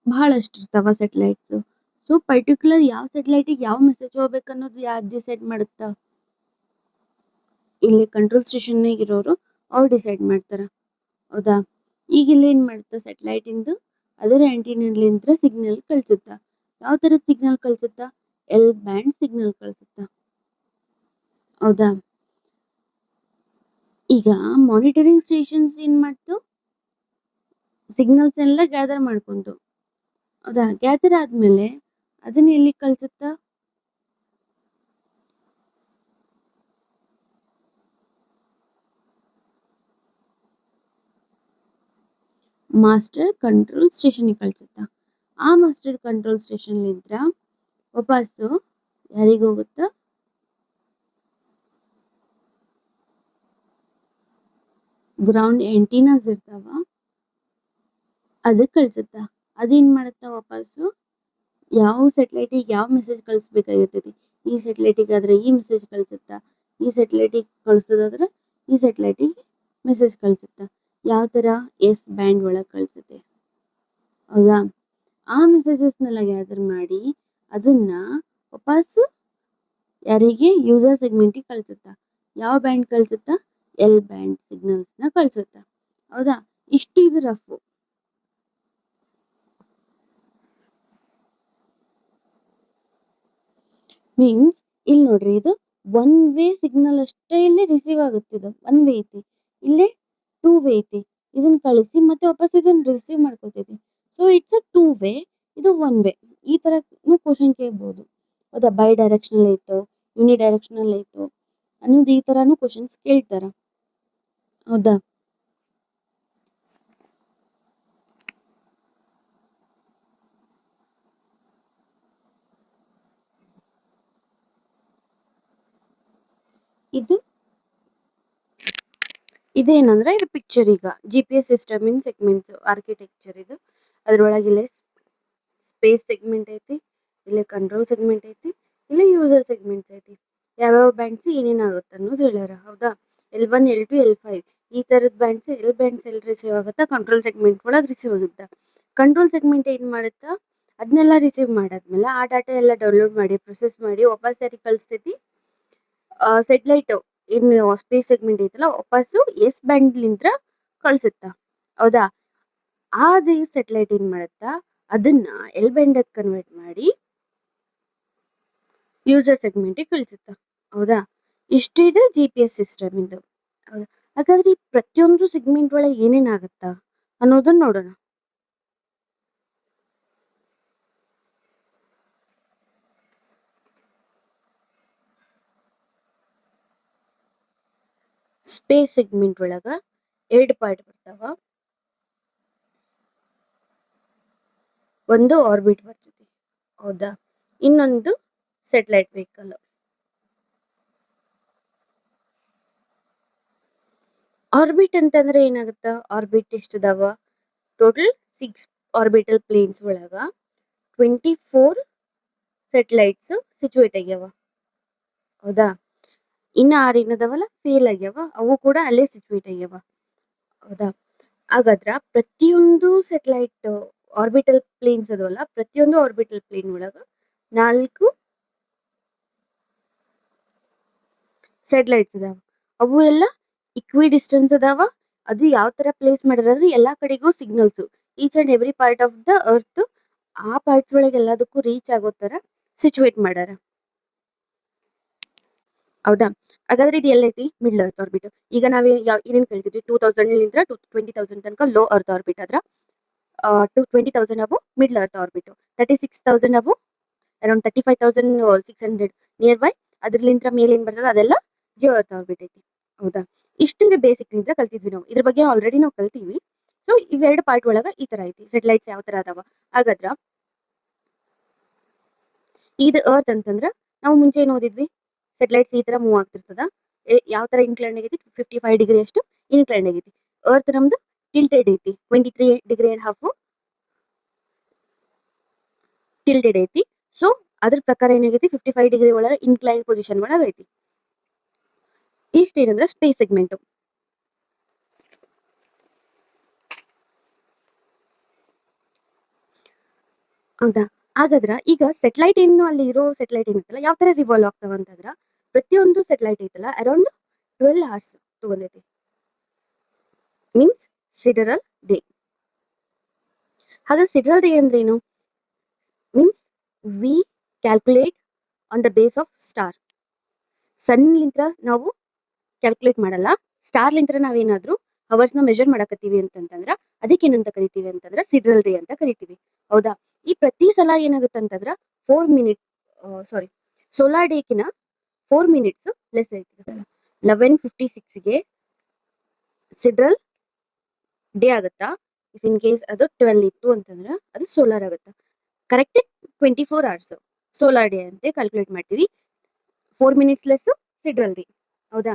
ಬಹಳಷ್ಟು ಇರ್ತಾವ ಸೆಟಲೈಟ್ಸ್. ಸೊ ಪರ್ಟಿಕ್ಯುಲರ್ ಯಾವ ಸೆಟಲೈಟಿಗೆ ಯಾವ ಮೆಸೇಜ್ ಹೋಗ್ಬೇಕು ಅನ್ನೋದು ಯಾರು ಡಿಸೈಡ್ ಮಾಡುತ್ತಾ, ಇಲ್ಲಿ ಕಂಟ್ರೋಲ್ ಸ್ಟೇಷನ್ನಾಗ ಇರೋರು ಅವ್ರು ಡಿಸೈಡ್ ಮಾಡ್ತಾರ ಹೌದಾ. ಈಗ ಇಲ್ಲಿ ಏನ್ ಮಾಡುತ್ತಾ ಸೆಟಲೈಟ್ ಇಂದು ಅದರ ಆಂಟಿನಾಲಿಂದ ಸಿಗ್ನಲ್ ಕಳ್ಸುತ್ತಾ. ಯಾವ ತರ ಸಿಗ್ನಲ್ ಕಳ್ಸುತ್ತಾ, ಎಲ್ ಬ್ಯಾಂಡ್ ಸಿಗ್ನಲ್ ಕಳ್ಸುತ್ತಾ ಹೌದಾ. ಈಗ ಮಾನಿಟರಿಂಗ್ ಸ್ಟೇಷನ್ಸ್ ಏನ್ ಮಾಡ್ತು, ಸಿಗ್ನಲ್ಸ್ ಎಲ್ಲ ಗ್ಯಾದರ್ ಮಾಡ್ಕೊಂತು ಹೌದಾ. ಗ್ಯಾದರ್ ಆದ್ಮೇಲೆ ಅದನ್ನ ಎಲ್ಲಿ ಕಳ್ಸುತ್ತಾ, ಮಾಸ್ಟರ್ ಕಂಟ್ರೋಲ್ ಸ್ಟೇಷನ್ ಕಳ್ಸುತ್ತಾ. ಆ ಮಾಸ್ಟರ್ ಕಂಟ್ರೋಲ್ ಸ್ಟೇಷನ್ ಲಿಂತ್ರ ವಾಪಸ್ಸು ಯಾರಿಗೆ ಹೋಗುತ್ತಾ, ಗ್ರೌಂಡ್ ಎಂಟಿನಾಸ್ ಇರ್ತಾವ ಅದಕ್ಕೆ ಕಳ್ಸುತ್ತಾ. ಅದೇನ್ ಮಾಡುತ್ತಾ ವಾಪಸ್ಸು ಯಾವ ಸೆಟಲೈಟಿಗೆ ಯಾವ ಮೆಸೇಜ್ ಕಳಿಸ್ಬೇಕಾಗಿರ್ತೈತಿ, ಈ ಸೆಟಲೈಟಿಗೆ ಆದ್ರೆ ಈ ಮೆಸೇಜ್ ಕಳ್ಸುತ್ತಾ, ಈ ಸೆಟಲೈಟಿಗೆ ಕಳ್ಸೋದಾದ್ರೆ ಈ ಸೆಟಲೈಟಿಗೆ ಮೆಸೇಜ್ ಕಳ್ಸುತ್ತಾ. ಯಾವ ತರ, ಎಸ್ ಬ್ಯಾಂಡ್ ಒಳಗೆ ಕಳ್ಸುತ್ತೆ ಹೌದಾ. ಆ ಮೆಸೇಜಸ್ನೆಲ್ಲ ಗ್ಯಾದರ್ ಮಾಡಿ ಅದನ್ನ ವಾಪಸ್ಸು ಯಾರಿಗೆ, ಯೂಸರ್ ಸೆಗ್ಮೆಂಟಿಗೆ ಕಳ್ಸುತ್ತಾ. ಯಾವ ಬ್ಯಾಂಡ್ ಕಳ್ಸುತ್ತಾ, ಎಲ್ ಬ್ಯಾಂಡ್ ಸಿಗ್ನಲ್ಸ್ನ ಕಳ್ಸುತ್ತಾ ಹೌದಾ. ಇಷ್ಟು ಇದು ರಫ್. ಮೀನ್ಸ್ ಇಲ್ಲಿ ನೋಡ್ರಿ, ಇದು ಒನ್ ವೇ ಸಿಗ್ನಲ್ ಅಷ್ಟೇ ಇಲ್ಲಿ ರಿಸೀವ್ ಆಗುತ್ತೆ. ಇದು ಒನ್ ವೇ ಐತಿ, ಇಲ್ಲಿ ಟೂ ವೇ ಐತಿ. ಇದನ್ನ ಕಳಿಸಿ ಮತ್ತೆ ವಾಪಸ್ ಇದನ್ನ ರಿಸೀವ್ ಮಾಡ್ಕೋತೈತಿ. So it's a two way, ಇದು ಒನ್ ವೇ. ಈ ತರ ಕ್ವಶನ್ ಕೇಳ್ಬೋದು ಹೌದಾ. ಬೈ ಡೈರೆಕ್ಷನಲ್ ಐತೋ, ಯೂನಿ ಡೈರೆಕ್ಷನಲ್ ಐತೋ ಅನ್ನೋದು ಈ ತರಾನು ಕ್ವಶನ್ಸ್ ಕೇಳ್ತಾರ ಹೌದಾ. ಇದು ಇದೇನಂದ್ರೆ ಇದು ಪಿಕ್ಚರ್. ಈಗ GPS system in segments architecture ಇದು. ಅದ್ರೊಳಗೆ ಇಲ್ಲೇ ಸ್ಪೇಸ್ ಸೆಗ್ಮೆಂಟ್ ಐತಿ, ಇಲ್ಲಿ ಕಂಟ್ರೋಲ್ ಸೆಗ್ಮೆಂಟ್ ಐತಿ, ಇಲ್ಲಿ ಯೂಸರ್ ಸೆಗ್ಮೆಂಟ್ಸ್ ಐತಿ. ಯಾವ್ಯಾವ ಬ್ಯಾಂಡ್ಸ್ ಏನೇನಾಗುತ್ತೆ ಅನ್ನೋದು ಹೇಳ್ಯಾರ ಹೌದಾ. L1 L2 L5 ಈ ತರದ ಬ್ಯಾಂಡ್ಸ್, ಎಲ್ ಬ್ಯಾಂಡ್ಸ್ ಎಲ್ಲಿ ರಿಸೀವ್ ಆಗುತ್ತಾ, ಕಂಟ್ರೋಲ್ ಸೆಗ್ಮೆಂಟ್ ಒಳಗೆ ರಿಸೀವ್ ಆಗುತ್ತಾ. ಕಂಟ್ರೋಲ್ ಸೆಗ್ಮೆಂಟ್ ಏನ್ ಮಾಡುತ್ತಾ, ಅದನ್ನೆಲ್ಲ ರಿಸೀವ್ ಮಾಡಾದ್ಮೇಲೆ ಆ ಡಾಟಾ ಎಲ್ಲ ಡೌನ್ಲೋಡ್ ಮಾಡಿ ಪ್ರೊಸೆಸ್ ಮಾಡಿ ವಾಪಸ್ ಯಾರಿಗೆ ಕಳಿಸ್ತೈತಿ, ಸೆಟಲೈಟ್ ಇನ್ ಸ್ಪೇಸ್ ಸೆಗ್ಮೆಂಟ್ ಐತಲ್ಲ ವಾಪಸ್ಸು ಎಸ್ ಬ್ಯಾಂಡ್ ಲಿಂತ್ರ ಕಳ್ಸುತ್ತಾ ಹೌದಾ. ಆದ ಸೆಟಲೈಟ್ ಏನ್ ಮಾಡುತ್ತಾ, ಅದನ್ನ ಎಲ್ ಬ್ಯಾಂಡ್ ಕನ್ವರ್ಟ್ ಮಾಡಿ ಯೂಸರ್ ಸೆಗ್ಮೆಂಟಿಗೆ ಕಳಿಸುತ್ತಾ ಹೌದಾ. ಇಷ್ಟು ಇದು GPS ಸಿಸ್ಟಮ್ ಇಂದು ಹೌದಾ. ಹಾಗಾದ್ರೆ ಈ ಪ್ರತಿಯೊಂದು ಸೆಗ್ಮೆಂಟ್ ಒಳಗೆ ಏನೇನಾಗುತ್ತಾ ಅನ್ನೋದನ್ನ ನೋಡೋಣ. ಸ್ಪೇಸ್ ಸೆಗ್ಮೆಂಟ್ ಒಳಗ ಎರಡು ಪಾರ್ಟ್ ಬರ್ತಾವ. ಒಂದು ಆರ್ಬಿಟ್ ಬರ್ತೈತಿ ಹೌದಾ, ಇನ್ನೊಂದು ಸೆಟಲೈಟ್ ವೆಹಿಕಲ್. ಆರ್ಬಿಟ್ ಅಂತಂದ್ರೆ ಏನಾಗುತ್ತಾ, ಆರ್ಬಿಟ್ ಎಷ್ಟು ಅದಾವ, ಟೋಟಲ್ 6 ಆರ್ಬಿಟಲ್ ಪ್ಲೇನ್ಸ್ ಒಳಗ 24 ಸೆಟಲೈಟ್ಸ್ ಸಿಚುವೇಟ್ ಆಗ್ಯಾವ ಹೌದಾ. ಇನ್ನ 6 ಏನದವಲ್ಲ ಫೇಲ್ ಆಗ್ಯಾವ, ಅವು ಕೂಡ ಅಲ್ಲೇ ಸಿಚುವೇಟ್ ಆಗ್ಯಾವ. ಹೌದಾ? ಹಾಗಾದ್ರ ಪ್ರತಿಯೊಂದು ಸ್ಯಾಟಲೈಟ್ ಆರ್ಬಿಟಲ್ ಪ್ಲೇನ್ಸ್ ಅದವಲ್ಲ, ಪ್ರತಿಯೊಂದು ಆರ್ಬಿಟಲ್ ಪ್ಲೇನ್ ಒಳಗ 4 ಸ್ಯಾಟಲೈಟ್ಸ್ ಅದಾವ. ಅವು ಎಲ್ಲ ಇಕ್ವಿ ಡಿಸ್ಟೆನ್ಸ್ ಅದಾವ. ಅದು ಯಾವ ತರ ಪ್ಲೇಸ್ ಮಾಡ್ಯಾರ ಅಂದ್ರೆ ಎಲ್ಲಾ ಕಡೆಗೂ signals each and every part of the earth ಆ ಪಾರ್ಟ್ಸ್ ಒಳಗೆ ಎಲ್ಲದಕ್ಕೂ ರೀಚ್ ಆಗೋ ತರ ಸಿಚುವೇಟ್ ಮಾಡ್ಯಾರ. ಹೌದಾ? ಹಾಗಾದ್ರೆ ಇದು ಎಲ್ಲೈತಿ? Middle earth orbit. ಈಗ ನಾವ್ ಏನೇನ್ ಕಳಿತಿದ್ವಿ, 2000 20,000 ತನಕ ಲೋ ಅರ್ತ್ ಆರ್ಬಿಟ್ ಆದ್ರ 20,000 above middle earth orbit, 36,000 above around 35,600 near by ಅದ್ರಲಿಂತ್ರ ಮೇಲೆ ಏನ್ ಬರ್ತದ ಅದೆಲ್ಲ ಜಿಯೋ ಅರ್ತ್ ಆರ್ಬಿಟ್ ಐತಿ. ಹೌದಾ? ಇಷ್ಟು ಇದು ಬೇಸಿಕ್ ನಿಂತ್ರ ಕಲ್ತಿದ್ವಿ ನಾವು. ಇದ್ರ ಬಗ್ಗೆ ಆಲ್ರೆಡಿ ನಾವು ಕಲ್ತೀವಿ. ಸೊ ಇವೆರಡು ಪಾರ್ಟ್ ಒಳಗ ಈ ತರ ಐತಿ ಸೆಟಲೈಟ್ಸ್ ಯಾವ ತರ ಅದಾವ. ಹಾಗಾದ್ರ ಇದು ಅರ್ತ್ ಅಂತಂದ್ರ ನಾವು ಮುಂಚೆ ಏನ್ ಓದಿದ್ವಿ, ಸೆಟಲೈಟ್ಸ್ ಈ ತರ ಮೂವ್ ಆಗ್ತಿರ್ತದ. ಯಾವ ತರ ಇನ್ಕ್ಲೈನ್ ಆಗೈತಿ? 55 ಡಿಗ್ರಿ ಅಷ್ಟು ಇನ್ಕ್ಲೈನ್ ಆಗೈತಿ. ಅರ್ತ್ ನಮ್ದು ಟಿಲ್ಟೆಡ್ ಐತಿ, 23 ಡಿಗ್ರಿ ಅಂಡ್ ಹಾಫ್ ಟಿಲ್ಟೆಡ್ ಐತಿ. ಸೊ ಅದ್ರ ಪ್ರಕಾರ ಏನಾಗೈತಿ, 55 ಡಿಗ್ರಿ ಒಳಗ ಇನ್ಕ್ಲೈನ್ ಪೊಸಿಷನ್ ಒಳಗ ಐತಿ. ಇಷ್ಟ ಏನಂದ್ರೆ ಸ್ಪೇಸ್ ಸೆಗ್ಮೆಂಟ್. ಹೌದಾ? ಹಾಗಾದ್ರ ಈಗ ಸೆಟಲೈಟ್ ಏನು ಅಲ್ಲಿ ಇರೋ ಸೆಟಲೈಟ್ ಏನಿತ್ತಲ್ಲ ಯಾವ ತರ ರಿವಾಲ್ವ್ ಆಗ್ತಾವ ಅಂತಂದ್ರ ಪ್ರತಿಯೊಂದು ಸೆಟಲೈಟ್ ಐತಲ್ಲ ಅರೌಂಡ್ 12 hours ತಗೊಂಡೈತಿ. Means sidereal day. ಹಾಗಾದ್ರೆ ಸಿಡರಲ್ ಡೇ ಅಂದ್ರೆ ಏನು? Means we calculate on the base of star. Sun ಲಿಂತ್ರ ನಾವು ಕ್ಯಾಲ್ಕುಲೇಟ್ ಮಾಡಲ್ಲ, ಸ್ಟಾರ್ ಲಿಂತ್ರ ನಾವೇನಾದ್ರೂ ಅವರ್ಸ್ ನ ಮೆಜರ್ ಮಾಡಕತ್ತೀವಿ ಅಂತಂದ್ರ ಅದಕ್ಕೆ ಏನಂತ ಕರಿತೀವಿ ಅಂತಂದ್ರ ಸಿಡ್ರಲ್ ಡೇ ಅಂತ ಕರಿತೀವಿ. ಹೌದಾ? ಈ ಪ್ರತಿ ಸಲ ಏನಾಗುತ್ತೆ ಅಂತಂದ್ರ 4 ಮಿನಿಟ್ ಸಾರಿ ಸೋಲಾರ್ ಡೇಕಿನ 4 ಮಿನಿಟ್ಸ್ ಲೆಸ್ ಐತಿ. 11:56ಗೆ ಸಿಡ್ರಲ್ ಡೇ ಆಗುತ್ತಾ. ಇಫ್ ಇನ್ ಕೇಸ್ ಅದು 12 ಇತ್ತು ಅಂತಂದ್ರ ಅದು ಸೋಲಾರ್ ಆಗುತ್ತಾ. ಕರೆಕ್ಟ್ 24 hours ಸೋಲಾರ್ ಡೇ ಅಂತ ಕ್ಯಾಲ್ಕುಲೇಟ್ ಮಾಡ್ತೀವಿ. 4 ಮಿನಿಟ್ಸ್ ಲೆಸ್ ಸಿಡ್ರಲ್ ಡೇ. ಹೌದಾ?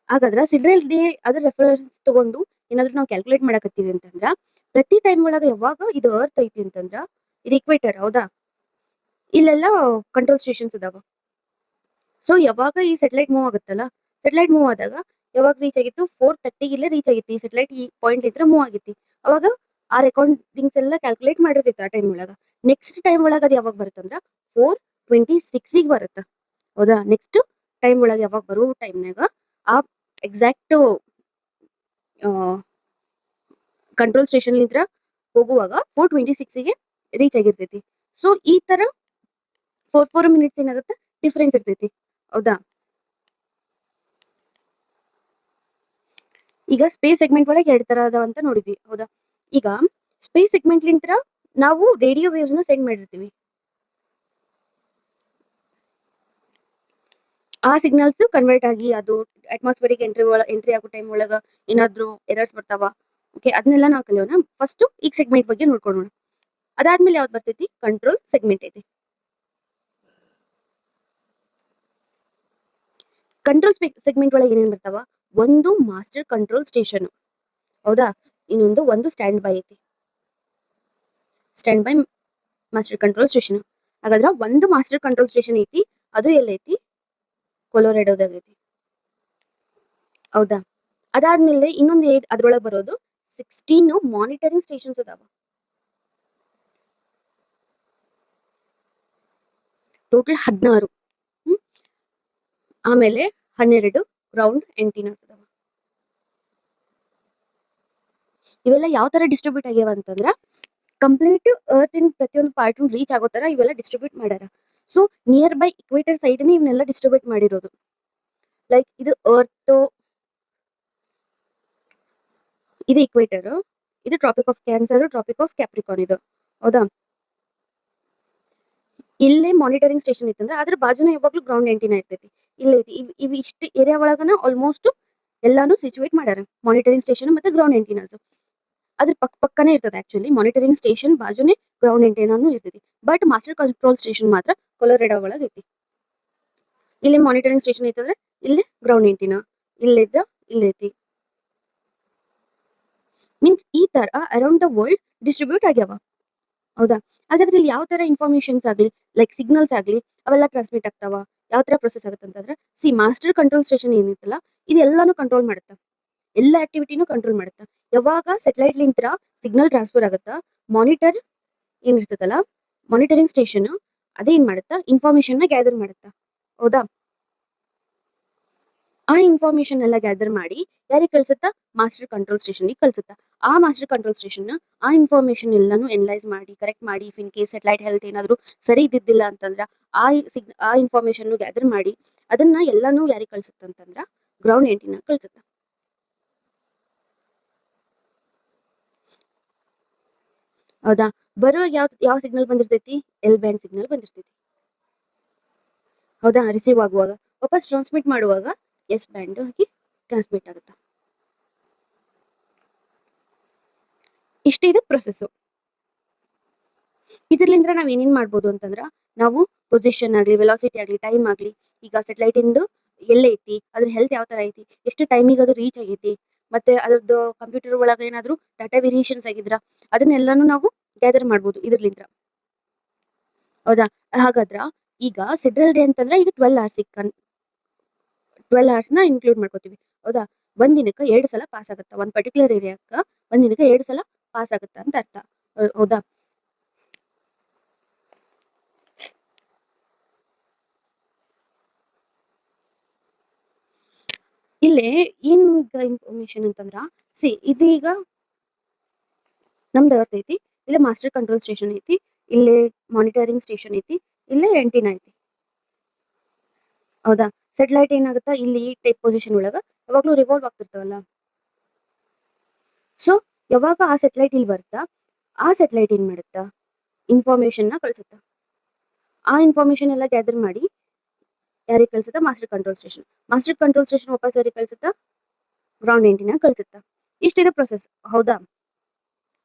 ಹಾಗಾದ್ರ ಸಿಡ್ರಲ್ ಡೇ ಅದ್ರ ರೆಫರೆನ್ಸ್ ತಗೊಂಡು ಏನಾದ್ರು ನಾವು ಕ್ಯಾಲ್ಕುಲೇಟ್ ಮಾಡಕತ್ತೀವಿ ಅಂತಂದ್ರ ಪ್ರತಿ ಟೈಮ್ ಒಳಗ ಯಾವಾಗ ಇದು ಅರ್ತ್ ಐತಿ ಅಂತಂದ್ರ ಇದು ಇಕ್ವೇಟರ್. ಹೌದಾ? ಇಲ್ಲೆಲ್ಲ ಕಂಟ್ರೋಲ್ ಸ್ಟೇಷನ್ಸ್ ಅದಾವ. ಸೊ ಯಾವಾಗ ಈ ಸೆಟಲೈಟ್ ಮೂವ್ ಆಗುತ್ತಲ್ಲ, ಸೆಟಲೈಟ್ ಮೂವ್ ಆದಾಗ ಯಾವಾಗ ರೀಚ್ ಆಗಿತ್ತು 4:30 ಇಲ್ಲೇ ರೀಚ್ ಆಗಿತ್ತು. ಈ ಸೆಟಲೈಟ್ ಈ ಪಾಯಿಂಟ್ ಇದ್ರೆ ಮೂವ್ ಆಗಿತ್ತು. ಅವಾಗ ಆ ರೆಕಾರ್ಡಿಂಗ್ಸ್ ಎಲ್ಲ ಕ್ಯಾಲ್ಕುಲೇಟ್ ಮಾಡಿರ್ತೈತಿ ಆ ಟೈಮ್ ಒಳಗ. ನೆಕ್ಸ್ಟ್ ಟೈಮ್ ಒಳಗ ಅದು ಯಾವಾಗ ಬರುತ್ತಂದ್ರ 4:26 ಬರುತ್ತೆ. ಹೌದಾ? ನೆಕ್ಸ್ಟ್ ಟೈಮ್ ಒಳಗೆ ಯಾವಾಗ ಬರೋ ಟೈಮ್ನಾಗ ಆ ಎಕ್ಸಾಕ್ಟ್ ಕಂಟ್ರೋಲ್ ಸ್ಟೇಷನ್ ಲಿಂತ್ರ ಹೋಗುವಾಗ 4:26ಗೆ ರೀಚ್ ಆಗಿರ್ತೈತಿ. ಸೊ ಈ ತರ 4 ಮಿನಿಟ್ಸ್ ಏನಾಗುತ್ತೆ ಡಿಫ್ರೆನ್ಸ್ ಇರ್ತೈತಿ. ಹೌದಾ? ಈಗ ಸ್ಪೇಸ್ ಸೆಗ್ಮೆಂಟ್ ಒಳಗೆ 2 ತರ ಅದಾವ ಅಂತ ನೋಡಿದ್ವಿ. ಹೌದಾ? ಈಗ ಸ್ಪೇಸ್ ಸೆಗ್ಮೆಂಟ್ ಲಿಂತ್ರ ನಾವು ರೇಡಿಯೋ ವೇವ್ಸ್ ನ ಸೆಂಡ್ ಮಾಡಿರ್ತೀವಿ. ಆ ಸಿಗ್ನಲ್ಸ್ ಕನ್ವರ್ಟ್ ಆಗಿ ಅದು ಅಟ್ಮಾಸ್ಫಿಯರಿಕ್ ಎಂಟ್ರಿ ಆಗೋ ಟೈಮ್ ಒಳಗ ಏನಾದ್ರು ಎರರ್ಸ್ ಬರ್ತಾವ. ಓಕೆ, ಅದನ್ನೆಲ್ಲ ನಾವು ಕಲಿಯೋಣ. ಫಸ್ಟ್ ಈಗ ಸೆಗ್ಮೆಂಟ್ ಬಗ್ಗೆ ನೋಡ್ಕೊಳ್ಳೋಣ. ಅದಾದ್ಮೇಲೆ ಯಾವ್ದು ಬರ್ತೈತಿ? ಕಂಟ್ರೋಲ್ ಸೆಗ್ಮೆಂಟ್ ಐತಿ. ಕಂಟ್ರೋಲ್ ಸೆಗ್ಮೆಂಟ್ ಒಳಗೆ ಏನೇನ್ ಬರ್ತಾವ? ಒಂದು ಮಾಸ್ಟರ್ ಕಂಟ್ರೋಲ್ ಸ್ಟೇಷನ್. ಹೌದಾ? ಇನ್ನೊಂದು ಒಂದು ಸ್ಟ್ಯಾಂಡ್ ಬೈ ಐತಿ. Stand by master control station. ಹಾಗಾದ್ರ ಒಂದು ಮಾಸ್ಟರ್ ಕಂಟ್ರೋಲ್ ಸ್ಟೇಷನ್ ಐತಿ. ಅದು ಎಲ್ಲೈತಿ? ಕೊಲೊರೆಡೋದಾಗ ಐತಿ. ಹೌದಾ? ಅದಾದ್ಮೇಲೆ ಇನ್ನೊಂದು ಅದ್ರೊಳಗೆ ಬರೋದು 16 ಮಾನಿಟರಿಂಗ್ ಸ್ಟೇಷನ್ಸ್ ಅದಾವ. ಟೋಟಲ್ 16. ಆಮೇಲೆ 12 ಗ್ರೌಂಡ್ ಎಂಟಿನಾಸ್ ಅದಾವ. ಇವೆಲ್ಲ ಯಾವ ತರ ಡಿಸ್ಟ್ರಿಬ್ಯೂಟ್ ಆಗ್ಯಾವ ಅಂತಂದ್ರ ಕಂಪ್ಲೀಟ್ ಅರ್ತ್ ಇನ್ ಪ್ರತಿಯೊಂದು ಪಾರ್ಟ್ ರೀಚ್ ಆಗೋ ತರ ಇವೆಲ್ಲ ಡಿಸ್ಟ್ರಿಬ್ಯೂಟ್ ಮಾಡ್ಯಾರ. So near by equator side ಇವನ್ನೆಲ್ಲ ಡಿಸ್ಟ್ರಿಬ್ಯೂಟ್ ಮಾಡಿರೋದು. ಲೈಕ್ ಇದು ಅರ್ತ್, ಇದು ಇಕ್ವೇಟರ್, ಇದು Tropic of Cancer, Tropic of Capricorn ಇದು. ಹೌದಾ? ಇಲ್ಲೇ ಮಾನಿಟರಿಂಗ್ ಸ್ಟೇಷನ್ ಇತ್ತಂದ್ರೆ ಅದ್ರ ಬಾಜುನ ಯಾವಾಗ್ಲೂ ಗ್ರೌಂಡ್ ಎಂಟಿನಾ ಇರ್ತೈತಿ. ಇಲ್ಲೈತಿ. ಇವ್ ಇಷ್ಟು ಏರಿಯಾ ಒಳಗನ ಆಲ್ಮೋಸ್ಟ್ ಎಲ್ಲಾನು ಸಿಚುವೇಟ್ ಮಾಡ್ಯಾರ ಮಾನಿಟರಿಂಗ್ ಸ್ಟೇಷನ್ ಮತ್ತೆ ಗ್ರೌಂಡ್ ಎಂಟಿನಾಸ್. ಅದ್ರ ಪಕ್ಕನೇ ಇರ್ತದೆ. ಆಕ್ಚುಲಿ ಮಾನಿಟರಿಂಗ್ ಸ್ಟೇಷನ್ ಬಾಜುನೇ ಗ್ರೌಂಡ್ ಎಂಟಿನಾನು ಇರ್ತೈತಿ. ಬಟ್ ಮಾಸ್ಟರ್ ಕಂಟ್ರೋಲ್ ಸ್ಟೇಷನ್ ಮಾತ್ರ ಕೊಲೊರೆಡೋ ಒಳಗೆ ಐತಿ. ಇಲ್ಲಿ ಮಾನಿಟರಿಂಗ್ ಸ್ಟೇಷನ್ ಐತಂದ್ರೆ ಇಲ್ಲಿ ಗ್ರೌಂಡ್ ಎಂಟಿನಾ, ಇಲ್ಲಿದ್ರ ಇಲ್ಲೈತಿ. ಮೀನ್ಸ್ ಈ ತರ ಅರೌಂಡ್ ದ ವರ್ಲ್ಡ್ ಡಿಸ್ಟ್ರಿಬ್ಯೂಟ್ ಆಗ್ಯಾವ. ಹೌದಾ? ಹಾಗಾದ್ರೆ ಇಲ್ಲಿ ಯಾವ ತರ ಇನ್ಫಾರ್ಮೇಶನ್ಸ್ ಆಗ್ಲಿ ಲೈಕ್ ಸಿಗ್ನಲ್ಸ್ ಆಗ್ಲಿ ಅವೆಲ್ಲ ಟ್ರಾನ್ಸ್ಮಿಟ್ ಆಗ್ತಾವ. ಯಾವ ತರ ಪ್ರೊಸೆಸ್ ಆಗುತ್ತೆ ಅಂತಂದ್ರೆ, ಮಾಸ್ಟರ್ ಕಂಟ್ರೋಲ್ ಸ್ಟೇಷನ್ ಏನಿತ್ತಲ್ಲ ಇದೆಲ್ಲಾನು ಕಂಟ್ರೋಲ್ ಮಾಡುತ್ತೆ, ಎಲ್ಲ ಆಕ್ಟಿವಿಟಿನೂ ಕಂಟ್ರೋಲ್ ಮಾಡುತ್ತೆ. ಯಾವಾಗ ಸೆಟಲೈಟ್ ಲಿಂತ್ರ ಸಿಗ್ನಲ್ ಟ್ರಾನ್ಸ್ಫರ್ ಆಗುತ್ತಾ, ಮಾನಿಟರ್ ಏನಿರ್ತದಲ್ಲ, ಮಾನಿಟರಿಂಗ್ ಸ್ಟೇಷನ್ ಅದೇನ್ ಮಾಡುತ್ತಾ, ಇನ್ಫಾರ್ಮೇಶನ್ ನ ಗ್ಯಾದರ್ ಮಾಡುತ್ತಾ. ಹೌದಾ, ಆ ಇನ್ಫಾರ್ಮೇಶನ್ ಎಲ್ಲ ಗ್ಯಾದರ್ ಮಾಡಿ ಯಾರಿಗೆ ಕಳ್ಸುತ್ತಾ, ಮಾಸ್ಟರ್ ಕಂಟ್ರೋಲ್ ಸ್ಟೇಷನ್ ಕಳ್ಸುತ್ತಾ. ಆ ಮಾಸ್ಟರ್ ಕಂಟ್ರೋಲ್ ಸ್ಟೇಷನ್ ಆ ಇನ್ಫಾರ್ಮೇಶನ್ ಎಲ್ಲಾನು ಎನಲೈಸ್ ಮಾಡಿ ಕರೆಕ್ಟ್ ಮಾಡಿ, if in case satellite health ಏನಾದ್ರು ಸರಿ ಇದ್ದಿದ್ದಿಲ್ಲ ಅಂತಂದ್ರ ಆ ಇನ್ಫಾರ್ಮೇಶನ್ ಗ್ಯಾದರ್ ಮಾಡಿ ಅದನ್ನ ಎಲ್ಲಾನು ಯಾರಿಗೆ ಕಳ್ಸುತ್ತ ಅಂತಂದ್ರ ಗ್ರೌಂಡ್ ಎಂಟಿನ ಕಳ್ಸುತ್ತ. ಹೌದಾ, ಬರುವಾಗ ಯಾವ ಸಿಗ್ನಲ್ ಬಂದಿರ್ತೈತಿ, ಎಲ್ ಬ್ಯಾಂಡ್ ಸಿಗ್ನಲ್ ಬಂದಿರ್ತೈತಿ. ಹೌದಾ, ರಿಸೀವ್ ಆಗುವಾಗ ವಾಪಸ್ ಟ್ರಾನ್ಸ್ಮಿಟ್ ಮಾಡುವಾಗ ಎಸ್ ಬ್ಯಾಂಡ್ ಆಗಿ ಟ್ರಾನ್ಸ್ಮಿಟ್ ಆಗುತ್ತಾ. ಇಷ್ಟೇ ಇದು ಪ್ರೊಸೆಸ್. ಇದ್ರಲಿಂದ ನಾವ್ ಏನೇನ್ ಮಾಡ್ಬೋದು ಅಂತಂದ್ರ, ನಾವು ಪೊಸಿಷನ್ ಆಗ್ಲಿ, ವೆಲಾಸಿಟಿ ಆಗ್ಲಿ, ಟೈಮ್ ಆಗ್ಲಿ, ಈಗ ಸೆಟಲೈಟ್ ಇಂದು ಎಲ್ಲೈತಿ, ಅದ್ರ ಹೆಲ್ತ್ ಯಾವ ತರ ಐತಿ, ಎಷ್ಟು ಟೈಮಿಗೆ ಅದು ರೀಚ್ ಆಗೈತಿ, ಮತ್ತೆ ಅದ್ರದ್ದು ಕಂಪ್ಯೂಟರ್ ಒಳಗ ಏನಾದ್ರು ಡಾಟಾ ವೇರಿಯೇಷನ್ಸ್ ಆಗಿದ್ರ ಅದನ್ನೆಲ್ಲಾನು ನಾವು ಗ್ಯಾದರ್ ಮಾಡ್ಬೋದು ಇದ್ರಲಿಂದ. ಹೌದಾ, ಹಾಗಾದ್ರ ಈಗ ಸೆಡ್ರಲ್ ಡೇ ಅಂತಂದ್ರೆ ಈಗ 12 ಅವರ್ಸ್ ನ ಇನ್ಕ್ಲೂಡ್ ಮಾಡ್ಕೋತೀವಿ. ಹೌದಾ, ಒಂದ್ ದಿನಕ್ಕೆ 2 ಸಲ ಪಾಸ್ ಆಗುತ್ತಾ, ಒಂದ್ ಪರ್ಟಿಕ್ಯುಲರ್ ಏರಿಯಾಕ್ಕ ಒಂದ್ ದಿನಕ್ಕೆ 2 ಸಲ ಪಾಸ್ ಆಗುತ್ತಾ ಅಂತ ಅರ್ಥ. ಹೌದಾ, ಇಲ್ಲೇ ಏನ್ ಇನ್ಫಾರ್ಮೇಶನ್ ಅಂತಂದ್ರ, ಇದು ಈಗ ನಮ್ದು ಅರ್ಥ ಐತಿ, ಇಲ್ಲೇ ಮಾಸ್ಟರ್ ಕಂಟ್ರೋಲ್ ಸ್ಟೇಷನ್ ಐತಿ, ಇಲ್ಲೇ ಮಾನಿಟರಿಂಗ್ ಸ್ಟೇಷನ್ ಐತಿ, ಇಲ್ಲೇ ಎಂಟಿನ ಐತಿ. ಹೌದಾ, ಸೆಟಲೈಟ್ ಏನಾಗುತ್ತಾ, ಇಲ್ಲಿ ಟೈಪ್ ಪೊಸಿಷನ್ ಒಳಗ ಯಾವಾಗ್ಲೂ ರಿವಾಲ್ವ್ ಆಗ್ತಿರ್ತಾವಲ್ಲ. ಸೊ ಯಾವಾಗ ಆ ಸೆಟಲೈಟ್ ಇಲ್ಲಿ ಬರುತ್ತಾ, ಆ ಸೆಟಲೈಟ್ ಏನ್ ಮಾಡುತ್ತಾ, ಇನ್ಫಾರ್ಮೇಶನ್ ನ ಕಳ್ಸುತ್ತಾ. ಆ ಇನ್ಫಾರ್ಮೇಶನ್ ಎಲ್ಲ ಗ್ಯಾದರ್ ಮಾಡಿ ಯಾರಿಗೆ ಕಳ್ಸುತ್ತಾ, master control station. Master control station ವಾಪಸ್ ಯಾರಿಗೆ ಕಳ್ಸುತ್ತಾ, ಗ್ರೌಂಡ್ ಎಂಟಿನ ಕಳ್ಸುತ್ತಾ. ಇಷ್ಟಿದೆ ಪ್ರೊಸೆಸ್. ಹೌದಾ,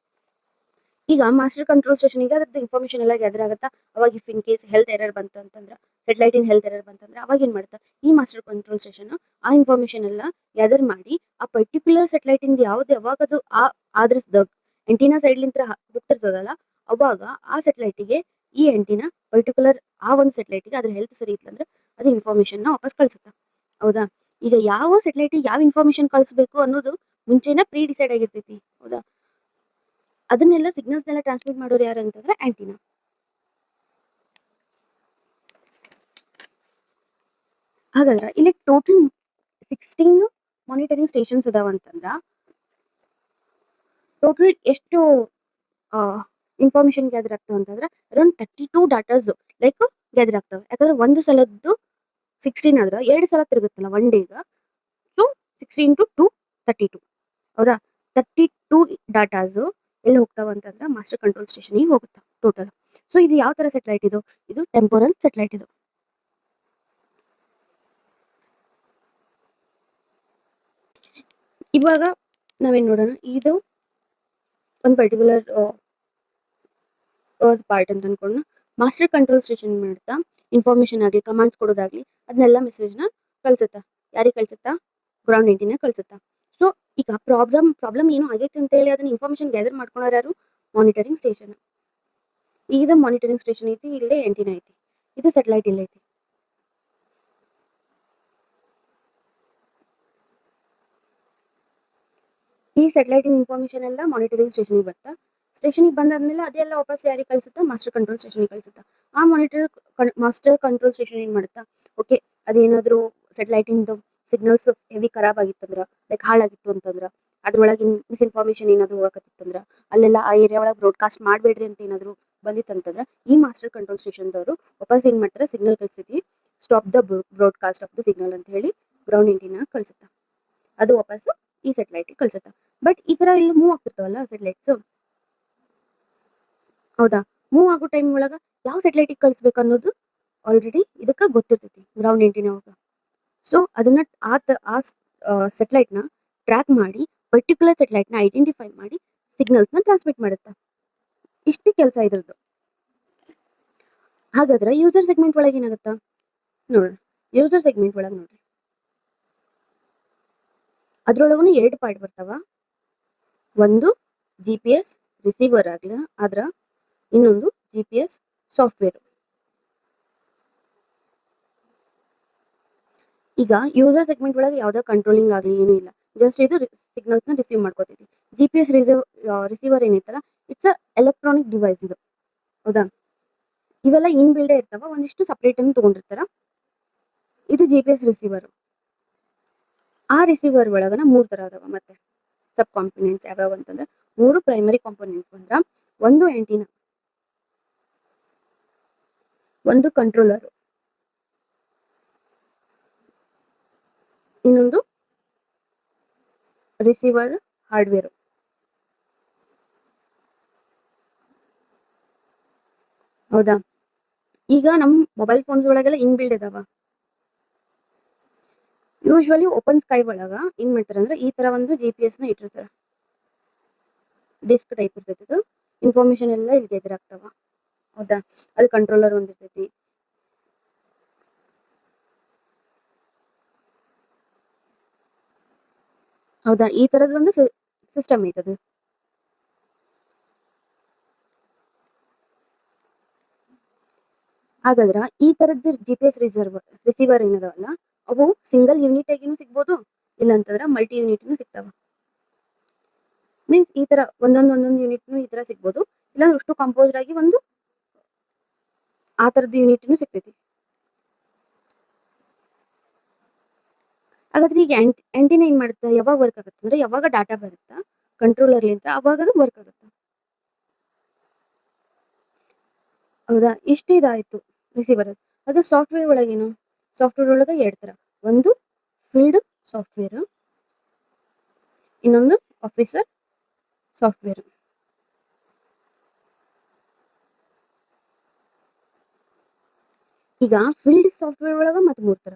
ಈಗ ಮಾಸ್ಟರ್ ಕಂಟ್ರೋಲ್ ಸ್ಟೇಷನ್ ಈಗ ಅದ್ರದ್ದು ಇನ್ಫಾರ್ಮೇಶನ್ ಎಲ್ಲ ಗ್ಯಾದರ್ ಆಗುತ್ತಾ. ಅವಾಗ if in case health error ಬಂತು ಅಂತಂದ್ರ, ಸೆಟಲೈಟ್ ಇನ್ ಹೆಲ್ತ್ ಎರರ್ ಬಂತಂದ್ರ ಅವಾಗ ಏನ್ ಮಾಡುತ್ತಾ, ಈ ಮಾಸ್ಟರ್ ಕಂಟ್ರೋಲ್ ಸ್ಟೇಷನ್ ಆ ಇನ್ಫಾರ್ಮೇಶನ್ ಎಲ್ಲ ಗ್ಯಾದರ್ ಮಾಡಿ ಆ ಪರ್ಟಿಕ್ಯುಲರ್ ಸೆಟಲೈಟ್ ಇಂದ ಯಾವಾಗ ಅದು ಆದ್ರಸ್ದ ಎಂಟಿನಾ ಸೈಡ್ ಲಿಂತ್ರ ಹೋಗ್ತಿರ್ತದಲ್ಲ, ಅವಾಗ ಆ ಸೆಟಲೈಟಿಗೆ ಈ ಎಂಟಿನ ಪರ್ಟಿಕ್ಯುಲರ್ ಆ ಒಂದು ಸೆಟಲೈಟಿಗೆ ಅದ್ರ ಹೆಲ್ತ್ ಸರಿ ಇತ್ತಂದ್ರೆ ಅದು ಇನ್ಫಾರ್ಮೇಶನ್ ನ ವಾಪಸ್ ಕಳ್ಸುತ್ತಾ. ಹೌದಾ, ಈಗ ಯಾವ ಸೆಟಲೈಟ್ ಯಾವ ಇನ್ಫಾರ್ಮೇಶನ್ ಕಳಿಸ್ಬೇಕು ಅನ್ನೋದು ಮುಂಚೆನ ಪ್ರೀ ಡಿಸೈಡ್ ಆಗಿರ್ತೈತಿ. ಹೌದಾ, ಅದನ್ನೆಲ್ಲ ಸಿಗ್ನಲ್ಸ್ ಎಲ್ಲ ಟ್ರಾನ್ಸ್ಮಿಟ್ ಮಾಡೋರು ಯಾರು ಅಂತಂದ್ರೆ ಆಂಟಿನಾ. ಹಾಗಾದ್ರೆ ಇಲ್ಲಿ ಟೋಟಲ್ 16 ಮಾನಿಟರಿಂಗ್ ಸ್ಟೇಷನ್ಸ್ ಇದಾವ ಅಂತಂದ್ರ ಟೋಟಲ್ ಎಷ್ಟು ಇನ್ಫಾರ್ಮೇಶನ್ ಗ್ಯಾದರ್ ಆಗ್ತಾವ ಅಂತಂದ್ರೆ ಅರೌಂಡ್ 32 ಡಾಟಾಸ್ ಲೈಕ್ ಗ್ಯಾದರ್ ಆಗ್ತಾವೆ. ಯಾಕಂದ್ರೆ ಒಂದು ಸಲದ್ದು 16 ಆದ್ರ 2 ಸಲ ತಿರುಗುತ್ತಲ್ಲ ಒನ್ ಡೇಗ. So 16 to 2 32. ಹೌದಾ, 32 ಡಾಟಾಸ್ ಎಲ್ಲಿ ಹೋಗ್ತಾವ ಅಂತಂದ್ರೆ ಮಾಸ್ಟರ್ ಕಂಟ್ರೋಲ್ ಸ್ಟೇಷನ್ ಹೋಗುತ್ತಾ ಟೋಟಲ್. ಸೊ ಇದು ಯಾವ ತರ ಸೆಟಲೈಟ್ ಇದು ಟೆಂಪೋರಲ್ ಸೆಟಲೈಟ್. ಇದು ಇವಾಗ ನಾವೇನ್ ನೋಡೋಣ, ಇದು ಒಂದು ಪರ್ಟಿಕ್ಯುಲರ್ ಪಾರ್ಟ್ ಅಂತ ಅನ್ಕೊಂಡು ಮಾಸ್ಟರ್ ಕಂಟ್ರೋಲ್ ಸ್ಟೇಷನ್ ಮಾಡುತ್ತಾ ಇನ್ಫಾರ್ಮೇಶನ್ ಆಗ್ಲಿ, ಕಮಾಂಡ್ಸ್ ಕೊಡೋದಾಗ್ಲಿ ಅದನ್ನೆಲ್ಲ ಮೆಸೇಜ್ ನ ಕಳ್ಸುತ್ತಾ. ಯಾರಿಗೆ ಕಳ್ಸುತ್ತಾ, ಗ್ರೌಂಡ್ ಎಂಟಿನ ಕಳ್ಸುತ್ತಾ. ಸೊ ಈಗ ಪ್ರಾಬ್ಲಮ್ ಏನು ಆಗೈತೆ ಅಂತ ಹೇಳಿ ಅದನ್ನ ಇನ್ಫಾರ್ಮೇಶನ್ ಗ್ಯಾದರ್ ಮಾಡ್ಕೊಳೋರು ಯಾರು, ಮಾನಿಟರಿಂಗ್ ಸ್ಟೇಷನ್. ಈಗ ಮಾನಿಟರಿಂಗ್ ಸ್ಟೇಷನ್ ಐತಿ, ಇಲ್ಲೇ ಎಂಟಿನ ಐತಿ, ಇದು ಸೆಟಲೈಟ್ ಇಲ್ಲ ಐತಿ. ಈ ಸೆಟಲೈಟ್ ಇನ್ಫಾರ್ಮೇಶನ್ ಎಲ್ಲ ಮಾನಿಟರಿಂಗ್ ಸ್ಟೇಷನ್ ಬರ್ತಾ, ಸ್ಟೇಷನ್ ಬಂದಾದ್ಮೇಲೆ ಅದೆಲ್ಲ ವಾಪಸ್ ಯಾರಿಗೆ ಕಳ್ಸುತ್ತಾ, ಮಾಸ್ಟರ್ ಕಂಟ್ರೋಲ್ ಸ್ಟೇಷನ್ ಕಳ್ಸುತ್ತಾ. ಆ ಮಾಸ್ಟರ್ ಕಂಟ್ರೋಲ್ ಸ್ಟೇಷನ್ ಏನ್ ಮಾಡುತ್ತಾ, ಓಕೆ ಅದೇನಾದ್ರು ಸೆಟಲೈಟ್ ಇಂದ ಸಿಗ್ನಲ್ಸ್ ಹೆವಿ ಖರಾಬ್ ಆಗಿತ್ತಂದ್ರ, ಲೈಕ್ ಹಾಳಾಗಿತ್ತು ಅಂತಂದ್ರ, ಅದ್ರೊಳಗಿನ ಮಿಸ್ಇನ್ಫಾರ್ಮೇಶನ್ ಏನಾದ್ರು ಹೋಗಕತ್ತಿತ್ತಂದ್ರ, ಅಲ್ಲೆಲ್ಲ ಆ ಏರಿಯಾ ಒಳಗೆ ಬ್ರಾಡ್ಕಾಸ್ಟ್ ಮಾಡಬೇಡ್ರಿ ಅಂತ ಏನಾದ್ರು ಬಂದಿತ್ತಂತಂದ್ರ ಈ ಮಾಸ್ಟರ್ ಕಂಟ್ರೋಲ್ ಸ್ಟೇಷನ್ ದವರು ವಾಪಸ್ ಏನ್ ಮಾಡ್ತಾರೆ, ಸಿಗ್ನಲ್ ಕಳ್ಸಿತಿ, stop the broadcast of the signal ಅಂತ ಹೇಳಿ ಗ್ರೌಂಡ್ ಎಂಟಿನ ಕಳ್ಸುತ್ತಾ. ಅದು ವಾಪಸ್ ಈ ಸೆಟಲೈಟ್ ಕಳ್ಸುತ್ತಾ. ಬಟ್ ಈ ತರ ಇಲ್ಲಿ ಮೂವ್ ಆಗ್ತಿರ್ತಾವಲ್ಲ ಸೆಟಲೈಟ್ಸ್. ಹೌದಾ, ಮೂವ್ ಆಗೋ ಟೈಮ್ ಒಳಗ ಯಾವ ಸೆಟಲೈಟ್ ಕಳಿಸ್ಬೇಕು ಅನ್ನೋದು ಆಲ್ರೆಡಿ ಇದಕ್ಕ ಗೊತ್ತಿರ್ತೈತಿ ಗ್ರೌಂಡ್ ಎಂಟಿನ ಒಳಗ. ಸೊ ಅದನ್ನ ಆ ಸೆಟಲೈಟ್ ನ ಟ್ರ್ಯಾಕ್ ಮಾಡಿ ಪರ್ಟಿಕ್ಯುಲರ್ ಸೆಟಲೈಟ್ ನ ಐಡೆಂಟಿಫೈ ಮಾಡಿ ಸಿಗ್ನಲ್ಸ್ ನ ಟ್ರಾನ್ಸ್ಮಿಟ್ ಮಾಡುತ್ತಾ. ಇಷ್ಟೇ ಕೆಲಸ ಇದ್ರದ್ದು. ಹಾಗಾದ್ರೆ ಯೂಸರ್ ಸೆಗ್ಮೆಂಟ್ ಒಳಗೆ ಏನಾಗುತ್ತಾ ನೋಡ್ರಿ. ಯೂಸರ್ ಸೆಗ್ಮೆಂಟ್ ಒಳಗೆ ನೋಡ್ರಿ, ಅದ್ರೊಳಗೂ 2 ಪಾರ್ಟ್ ಬರ್ತಾವ. ಒಂದು GPS ರಿಸೀವರ್ ಆದ್ರ ಇನ್ನೊಂದು GPS ಸಾಫ್ಟ್ವೇರ್. ಈಗ ಯೂಸರ್ ಸೆಗ್ಮೆಂಟ್ ಒಳಗೆ ಯಾವುದೇ ಕಂಟ್ರೋಲಿಂಗ್ ಆಗಲಿ ಏನೂ ಇಲ್ಲ. ಜಸ್ಟ್ ಇದು ಸಿಗ್ನಲ್ಸ್ನ ರಿಸೀವ್ ಮಾಡ್ಕೋತೈತಿ. GPS ರಿಸೀವರ್ ಏನೈತಲ್ಲ, ಇಟ್ಸ್ ಅ ಎಲೆಕ್ಟ್ರಾನಿಕ್ ಡಿವೈಸ್ ಇದು. ಹೌದಾ? ಇವೆಲ್ಲ ಇನ್ ಬಿಲ್ಡೇ ಇರ್ತಾವ, ಒಂದಿಷ್ಟು ಸಪ್ರೇಟ್ ಅನ್ನು ತಗೊಂಡಿರ್ತಾರ. ಇದು GPS ರಿಸೀವರ್. ಆ ರಿಸೀವರ್ ಒಳಗನ 3 ತರ ಅದಾವ. ಮತ್ತೆ ಸಬ್ ಕಾಂಪೊನೆಂಟ್ಸ್ ಯಾವ್ಯಾವ ಅಂತಂದ್ರೆ 3 ಪ್ರೈಮರಿ ಕಾಂಪೊನೆಂಟ್ಸ್ ಬಂದ್ರ, ಒಂದು ಆಂಟಿನಾ, ಒಂದು ಕಂಟ್ರೋಲರ್, ಇನ್ನೊಂದು ರಿಸೀವರ್ ಹಾರ್ಡ್ವೇರ್. ಹೌದಾ? ಈಗ ನಮ್ ಮೊಬೈಲ್ ಫೋನ್ಸ್ ಒಳಗೆಲ್ಲ ಇನ್ ಬಿಲ್ಡ್ ಇದಾವ. ಯೂಶ್ವಲಿ ಓಪನ್ ಸ್ಕೈ ಒಳಗ ಏನ್ ಮಾಡ್ತಾರಂದ್ರೆ ಈ ತರ ಒಂದು GPS ನ ಇಟ್ಟಿರ್ತಾರ. ಡಿಸ್ಕ್ ಟೈಪ್ ಇರ್ತೈತಿ ಇದು. ಇನ್ಫಾರ್ಮೇಶನ್ ಎಲ್ಲ ಇಲ್ಲಿ ಗ್ಯಾದರ್ ಆಗ್ತಾವ. ಹೌದಾ? ಅದು ಕಂಟ್ರೋಲರ್ ಒಂದಿರ್ತೈತಿ. ಹೌದಾ? ಈ ತರದ ಒಂದು ಸಿಸ್ಟಮ್ ಐತದು. ಹಾಗಾದ್ರ ಈ ತರದ್ GPS ರಿಸೀವರ್ ಏನದಾವಲ್ಲ, ಅವು ಸಿಂಗಲ್ ಯೂನಿಟ್ ಆಗಿನೂ ಸಿಗ್ಬೋದು, ಇಲ್ಲ ಅಂತಂದ್ರ ಮಲ್ಟಿ ಯೂನಿಟ್ ಸಿಗ್ತಾವ. ಮೀನ್ಸ್ ಈ ತರ ಒಂದೊಂದ್ ಯೂನಿಟ್ ಈ ತರ ಸಿಗ್ಬೋದು, ಇಲ್ಲ ಅಷ್ಟು ಕಂಪೋಸ್ಡ್ ಆಗಿ ಒಂದು ಆ ತರದ ಯೂನಿಟ್ ಸಿಗ್ತೈತಿ. ಹಾಗಾದ್ರೆ ಈಗ ಆಂಟಿನಾ ಏನ್ ಮಾಡುತ್ತೆ, ಯಾವಾಗ ವರ್ಕ್ ಆಗುತ್ತೆ ಅಂದ್ರೆ ಯಾವಾಗ ಡಾಟಾ ಬರುತ್ತಾ ಕಂಟ್ರೋಲರ್ ಲಿಂತ ಅವಾಗ ಅದು ವರ್ಕ್ ಆಗುತ್ತೆ. ಹೌದಾ? ಇಷ್ಟು ಇದಾಯ್ತು ರಿಸೀವರ್. ಅದು ಸಾಫ್ಟ್ವೇರ್ ಒಳಗೇನು, ಸಾಫ್ಟ್ವೇರ್ ಒಳಗೆ 2 ತರ. ಒಂದು ಫೀಲ್ಡ್ ಸಾಫ್ಟ್ವೇರ್, ಇನ್ನೊಂದು ಆಫೀಸರ್ ಸಾಫ್ಟ್ವೇರ್. ಈಗ ಫೀಲ್ಡ್ ಸಾಫ್ಟ್ವೇರ್ ಒಳಗ ಮತ್ತೆ 3 ತರ.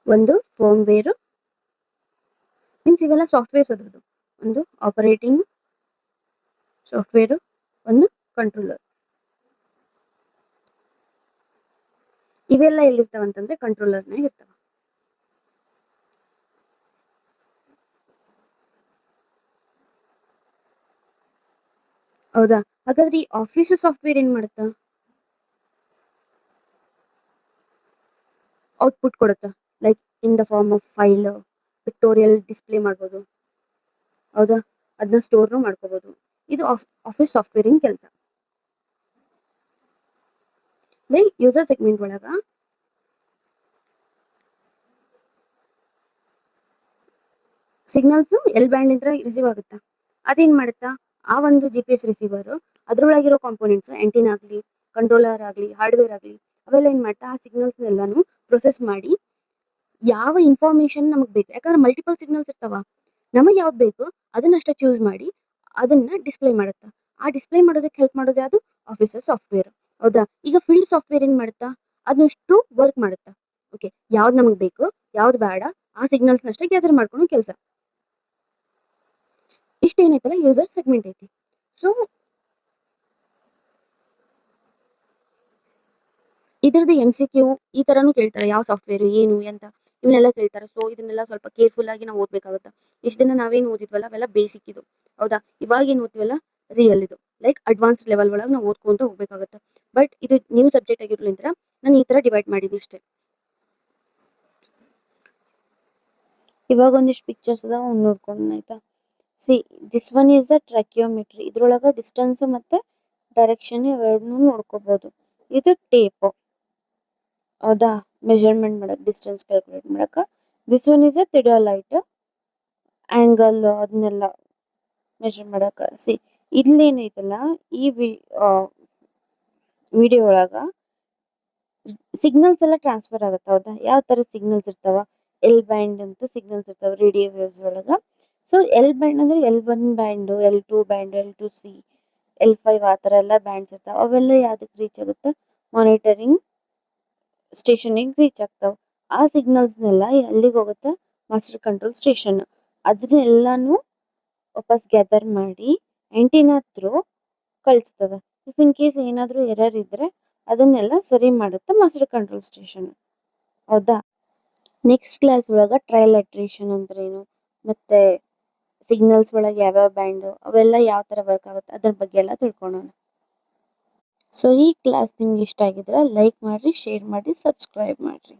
ಒಂದು ಫರ್ಮ್ವೇರ್, ಮೀನ್ಸ್ ಇವೆಲ್ಲ ಸಾಫ್ಟ್ವೇರ್ಸ್ ಅದ್ರದ್ದು. ಒಂದು ಆಪರೇಟಿಂಗ್ ಸಾಫ್ಟ್ವೇರ್, ಒಂದು ಕಂಟ್ರೋಲರ್. ಇವೆಲ್ಲ ಎಲ್ಲಿರ್ತಾವ ಅಂತಂದ್ರೆ ಕಂಟ್ರೋಲರ್ನಾಗ ಇರ್ತಾವ. ಹೌದಾ? ಹಾಗಾದ್ರೆ ಈ ಆಫೀಸ್ ಸಾಫ್ಟ್ವೇರ್ ಏನ್ ಮಾಡುತ್ತಾ, ಔಟ್ಪುಟ್ ಕೊಡುತ್ತಾ. Like in the form of file, pictorial display ಮಾಡ್ಬೋದು. ಹೌದಾ? ಅದನ್ನ ಸ್ಟೋರ್ನು ಮಾಡ್ಕೋಬಹುದು. ಇದು ಆಫೀಸ್ ಸಾಫ್ಟ್ವೇರಿನ್ ಕೆಲಸ. ಲೈಕ್ ಯೂಸರ್ ಸೆಗ್ಮೆಂಟ್ ಒಳಗ ಸಿಗ್ನಲ್ಸ್ ಎಲ್ ಬ್ಯಾಂಡ್ ಇಂದ ರಿಸೀವ್ ಆಗುತ್ತಾ, ಅದೇನ್ ಮಾಡುತ್ತಾ, ಆ ಒಂದು GPS ರಿಸೀವರ್ ಅದ್ರೊಳಗಿರೋ ಕಾಂಪೋನೆಂಟ್ಸ್ ಆಂಟಿನಾ ಆಗ್ಲಿ, ಕಂಟ್ರೋಲರ್ ಆಗ್ಲಿ, ಹಾರ್ಡ್ವೇರ್ ಆಗ್ಲಿ, ಅವೆಲ್ಲ ಏನ್ ಮಾಡ್ತಾ ಆ ಸಿಗ್ನಲ್ಸ್ ಎಲ್ಲಾನು ಪ್ರೊಸೆಸ್ ಮಾಡಿ ಯಾವ ಇನ್ಫಾರ್ಮೇಶನ್ ನಮಗ್ ಬೇಕು, ಯಾಕಂದ್ರೆ ಮಲ್ಟಿಪಲ್ ಸಿಗ್ನಲ್ಸ್ ಇರ್ತಾವ, ನಮಗೆ ಯಾವ್ದು ಬೇಕು ಅದನ್ನಷ್ಟ ಚೂಸ್ ಮಾಡಿ ಅದನ್ನ ಡಿಸ್ಪ್ಲೇ ಮಾಡುತ್ತಾ. ಆ ಡಿಸ್ಪ್ಲೇ ಮಾಡೋದಕ್ಕೆ ಹೆಲ್ಪ್ ಮಾಡೋದು ಯಾವುದು, ಆಫೀಸರ್ ಸಾಫ್ಟ್ವೇರ್. ಹೌದಾ? ಈಗ ಫೀಲ್ಡ್ ಸಾಫ್ಟ್ವೇರ್ ಏನ್ ಮಾಡುತ್ತಾ, ಅದನ್ನಷ್ಟು ವರ್ಕ್ ಮಾಡುತ್ತಾ. ಓಕೆ, ಯಾವ್ದು ನಮಗ್ ಬೇಕು ಯಾವ್ದು ಬೇಡ ಆ ಸಿಗ್ನಲ್ಸ್ ಅಷ್ಟೇ ಗ್ಯಾದರ್ ಮಾಡ್ಕೊಂಡು ಕೆಲಸ. ಇಷ್ಟೇನೈತಲ್ಲ ಯೂಸರ್ ಸೆಗ್ಮೆಂಟ್ ಐತಿ. ಸೊ ಇದ್ರದ್ದು MCQ ಈ ತರಾನು ಕೇಳ್ತಾರೆ, ಯಾವ ಸಾಫ್ಟ್ವೇರ್ ಏನು ಅಂತ ಇವನ್ನೆಲ್ಲ ಕೇಳ್ತಾರೆ. ಸೊ ಇದನ್ನೆಲ್ಲ ಸ್ವಲ್ಪ ಕೇರ್ಫುಲ್ ಆಗಿ ನಾವು ಓದ್ಬೇಕಾಗುತ್ತೆ. ಇಷ್ಟ ದಿನ ನಾವೇನು ಓದಿದ್ವಲ್ಲ ಅವೆಲ್ಲ ಬೇಸಿಕ್ ಇದು. ಹೌದಾ? ಇವಾಗ ಏನು ಓದ್ತೀವಲ್ಲ ರಿಯಲ್ ಇದು. ಲೈಕ್ ಅಡ್ವಾನ್ಸ್ಡ್ ಲೆವೆಲ್ ಒಳಗೆ ನಾವು ಓದ್ಕೊಂತ ಹೋಗ್ಬೇಕಾಗುತ್ತೆ. ಬಟ್ ಇದು ನ್ಯೂ ಸಬ್ಜೆಕ್ಟ್ ಆಗಿರ್ಲಿಂತ್ರ ನಾನು ಈ ತರ ಡಿವೈಡ್ ಮಾಡಿದ್ವಿ ಅಷ್ಟೇ. ಇವಾಗ ಒಂದಿಷ್ಟು ಪಿಕ್ಚರ್ಸ್ ಅದಾವ ನೋಡ್ಕೊಂಡು ಆಯ್ತಾ. See this one is a tacheometry. ಇದ್ರೊಳಗ ಡಿಸ್ಟೆನ್ಸ್ ಮತ್ತೆ ಡೈರೆಕ್ಷನ್ ಇವೆರಡನ್ನೂ ನೋಡ್ಕೋಬಹುದು. ಇದು ಟೇಪ್. ಹೌದಾ? ಮೆಜರ್ಮೆಂಟ್ ಮಾಡಕ್, ಡಿಸ್ಟೆನ್ಸ್ ಕ್ಯಾಲ್ಕುಲೇಟ್ ಮಾಡಕ. This one is a theodolite, angle ಅದನ್ನೆಲ್ಲ ಮೆಜರ್ ಮಾಡಕ. ಸಿ ಇಲ್ಲೇನೈತಲ್ಲ ಈ ವಿಡಿಯೋ ಒಳಗ ಸಿಗ್ನಲ್ಸ್ ಎಲ್ಲ ಟ್ರಾನ್ಸ್ಫರ್ ಆಗುತ್ತೆ. ಹೌದಾ? ಯಾವ ತರ ಸಿಗ್ನಲ್ಸ್ ಇರ್ತಾವ, ಎಲ್ ಬ್ಯಾಂಡ್ ಅಂತ ಸಿಗ್ನಲ್ಸ್ ಇರ್ತಾವ ರೇಡಿಯೋ ವೇವ್ಸ್ ಒಳಗ. ಸೊ ಎಲ್ ಬ್ಯಾಂಡ್ ಅಂದ್ರೆ L1 band, L2 band, L2C, L5 ಆ ತರ ಎಲ್ಲ ಬ್ಯಾಂಡ್ಸ್ ಇರ್ತಾವ. ಅವೆಲ್ಲ ಯಾವ್ದಕ್ ರೀಚ್ ಆಗುತ್ತೆ, ಮಾನಿಟರಿಂಗ್ ಸ್ಟೇಷನ್ಗೆ ರೀಚ್ ಆಗ್ತಾವ. ಆ ಸಿಗ್ನಲ್ಸ್ನೆಲ್ಲ ಎಲ್ಲಿಗೆ ಹೋಗುತ್ತೆ, ಮಾಸ್ಟರ್ ಕಂಟ್ರೋಲ್ ಸ್ಟೇಷನ್. ಅದನ್ನೆಲ್ಲಾನು ವಾಪಸ್ ಗ್ಯಾದರ್ ಮಾಡಿ ಆಂಟಿನಾ ಥ್ರೂ ಕಳಿಸ್ತದ. ಇಫ್ ಇನ್ ಕೇಸ್ ಏನಾದ್ರೂ ಎರರ್ ಇದ್ರೆ ಅದನ್ನೆಲ್ಲ ಸರಿ ಮಾಡುತ್ತೆ ಮಾಸ್ಟರ್ ಕಂಟ್ರೋಲ್ ಸ್ಟೇಷನ್. ಹೌದಾ? ನೆಕ್ಸ್ಟ್ ಕ್ಲಾಸ್ ಒಳಗ ಟ್ರಯಲ್ ಅಟ್ರೇಷನ್ ಅಂದ್ರೇನು, ಮತ್ತೆ ಸಿಗ್ನಲ್ಸ್ ಒಳಗೆ ಯಾವ್ಯಾವ ಬ್ಯಾಂಡ್ ಅವೆಲ್ಲ ಯಾವ ತರ ವರ್ಕ್ ಆಗುತ್ತೆ ಅದ್ರ ಬಗ್ಗೆ ಎಲ್ಲ ತಿಳ್ಕೊಳ್ಳೋಣ. ಸೊ ಈ ಕ್ಲಾಸ್ ನಿಮ್ಗೆ ಇಷ್ಟ ಆಗಿದ್ರೆ ಲೈಕ್ ಮಾಡ್ರಿ, ಶೇರ್ ಮಾಡಿ, ಸಬ್ಸ್ಕ್ರೈಬ್ ಮಾಡ್ರಿ.